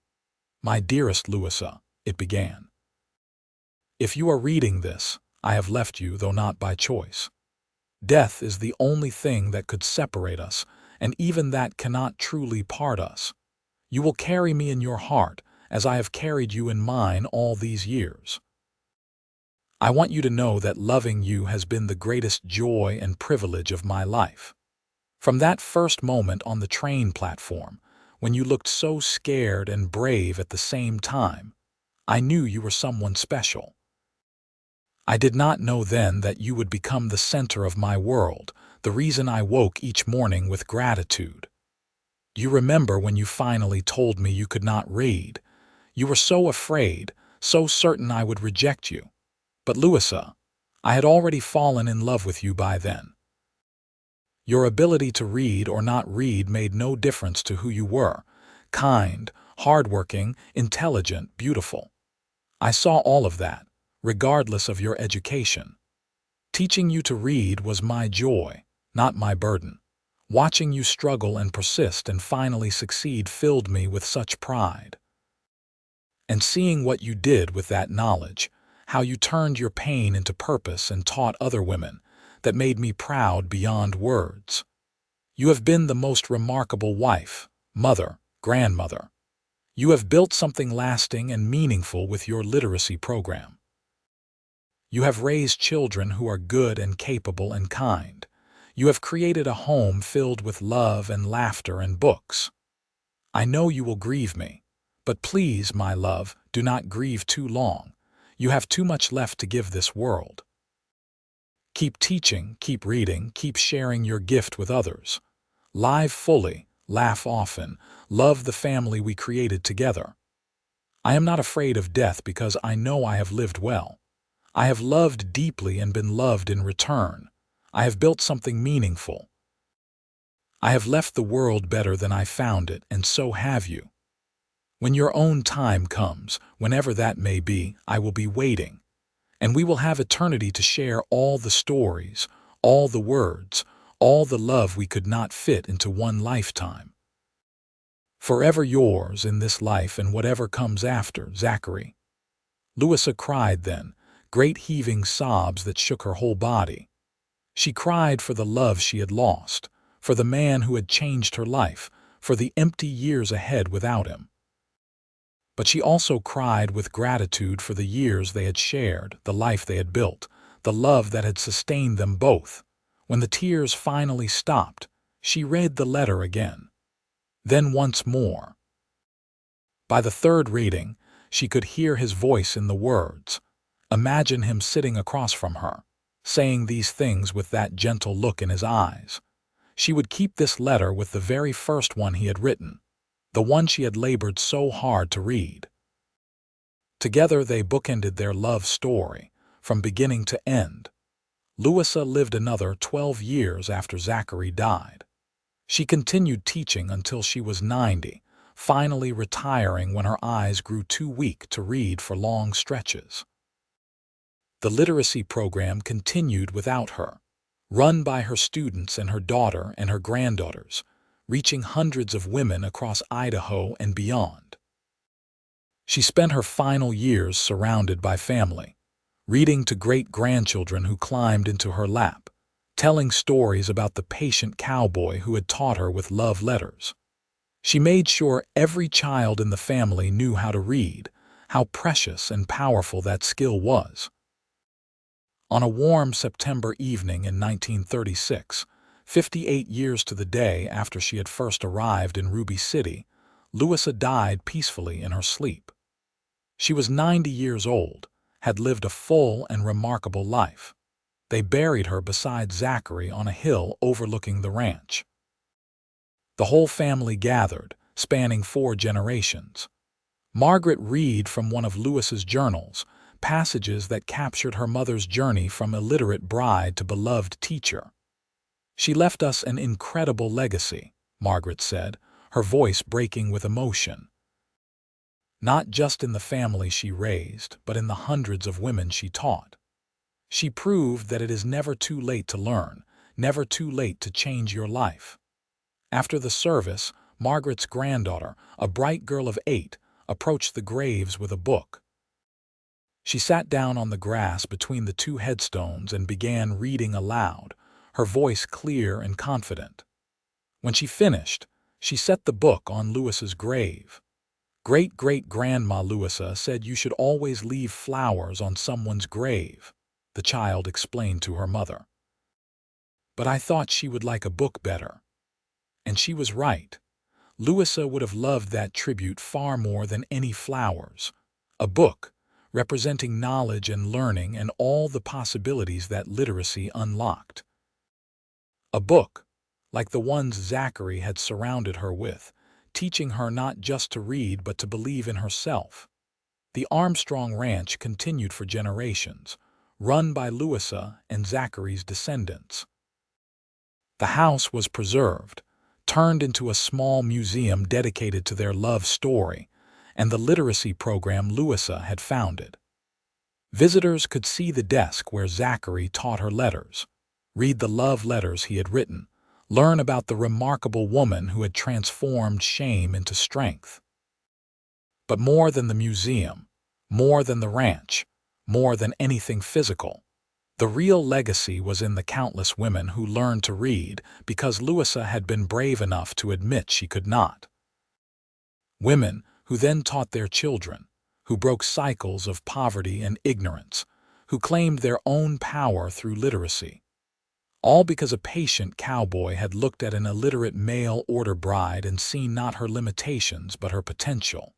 "My dearest Louisa," it began. "If you are reading this, I have left you, though not by choice. Death is the only thing that could separate us, and even that cannot truly part us. You will carry me in your heart, as I have carried you in mine all these years. I want you to know that loving you has been the greatest joy and privilege of my life. From that first moment on the train platform, when you looked so scared and brave at the same time, I knew you were someone special. I did not know then that you would become the center of my world, the reason I woke each morning with gratitude. You remember when you finally told me you could not read? You were so afraid, so certain I would reject you. But Louisa, I had already fallen in love with you by then. Your ability to read or not read made no difference to who you were: kind, hardworking, intelligent, beautiful. I saw all of that, regardless of your education. Teaching you to read was my joy, not my burden. Watching you struggle and persist and finally succeed filled me with such pride. And seeing what you did with that knowledge, how you turned your pain into purpose and taught other women, that made me proud beyond words. You have been the most remarkable wife, mother, grandmother. You have built something lasting and meaningful with your literacy program. You have raised children who are good and capable and kind. You have created a home filled with love and laughter and books. I know you will grieve me, but please, my love, do not grieve too long. You have too much left to give this world. Keep teaching, keep reading, keep sharing your gift with others. Live fully, laugh often, love the family we created together. I am not afraid of death because I know I have lived well. I have loved deeply and been loved in return. I have built something meaningful. I have left the world better than I found it, and so have you. When your own time comes, whenever that may be, I will be waiting. And we will have eternity to share all the stories, all the words, all the love we could not fit into one lifetime. Forever yours in this life and whatever comes after, Zachary. Louisa cried then, great heaving sobs that shook her whole body. She cried for the love she had lost, for the man who had changed her life, for the empty years ahead without him. But she also cried with gratitude for the years they had shared, the life they had built, the love that had sustained them both. When the tears finally stopped, she read the letter again. Then once more. By the third reading, she could hear his voice in the words. Imagine him sitting across from her, saying these things with that gentle look in his eyes. She would keep this letter with the very first one he had written, the one she had labored so hard to read. Together they bookended their love story, from beginning to end. Louisa lived another 12 years after Zachary died. She continued teaching until she was 90, finally retiring when her eyes grew too weak to read for long stretches. The literacy program continued without her, run by her students and her daughter and her granddaughters, reaching hundreds of women across Idaho and beyond. She spent her final years surrounded by family, reading to great-grandchildren who climbed into her lap, telling stories about the patient cowboy who had taught her with love letters. She made sure every child in the family knew how to read, how precious and powerful that skill was. On a warm September evening in 1936, 58 years to the day after she had first arrived in Ruby City, Louisa died peacefully in her sleep. She was 90 years old, had lived a full and remarkable life. They buried her beside Zachary on a hill overlooking the ranch. The whole family gathered, spanning 4 generations. Margaret read from one of Louisa's journals, passages that captured her mother's journey from illiterate bride to beloved teacher. "She left us an incredible legacy," Margaret said, her voice breaking with emotion. "Not just in the family she raised, but in the hundreds of women she taught. She proved that it is never too late to learn, never too late to change your life." After the service, Margaret's granddaughter, a bright girl of 8, approached the graves with a book. She sat down on the grass between the 2 headstones and began reading aloud, her voice clear and confident. When she finished, she set the book on Louisa's grave. "Great-great-grandma Louisa said you should always leave flowers on someone's grave," the child explained to her mother. "But I thought she would like a book better." And she was right. Louisa would have loved that tribute far more than any flowers. A book, representing knowledge and learning and all the possibilities that literacy unlocked. A book, like the ones Zachary had surrounded her with, teaching her not just to read but to believe in herself. The Armstrong Ranch continued for generations, run by Louisa and Zachary's descendants. The house was preserved, turned into a small museum dedicated to their love story and the literacy program Louisa had founded. Visitors could see the desk where Zachary taught her letters, read the love letters he had written, learn about the remarkable woman who had transformed shame into strength. But more than the museum, more than the ranch, more than anything physical, the real legacy was in the countless women who learned to read because Louisa had been brave enough to admit she could not. Women who then taught their children, who broke cycles of poverty and ignorance, who claimed their own power through literacy. All because a patient cowboy had looked at an illiterate mail-order bride and seen not her limitations but her potential.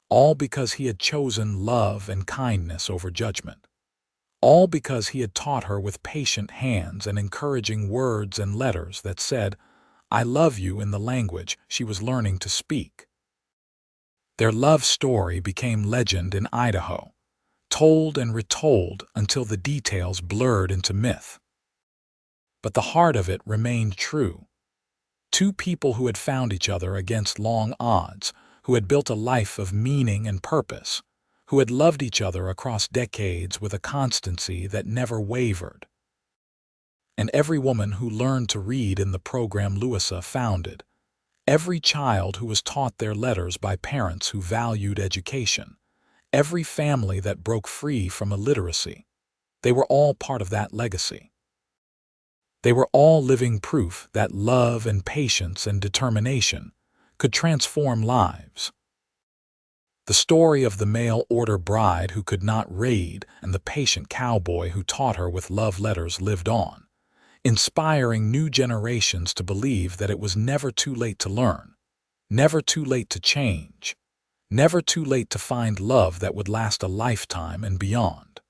All because he had chosen love and kindness over judgment. All because he had taught her with patient hands and encouraging words and letters that said, "I love you" in the language she was learning to speak. Their love story became legend in Idaho, told and retold until the details blurred into myth. But the heart of it remained true. 2 people who had found each other against long odds, who had built a life of meaning and purpose, who had loved each other across decades with a constancy that never wavered. And every woman who learned to read in the program Louisa founded, every child who was taught their letters by parents who valued education, every family that broke free from illiteracy, they were all part of that legacy. They were all living proof that love and patience and determination could transform lives. The story of the mail-order bride who could not read and the patient cowboy who taught her with love letters lived on, inspiring new generations to believe that it was never too late to learn, never too late to change, never too late to find love that would last a lifetime and beyond.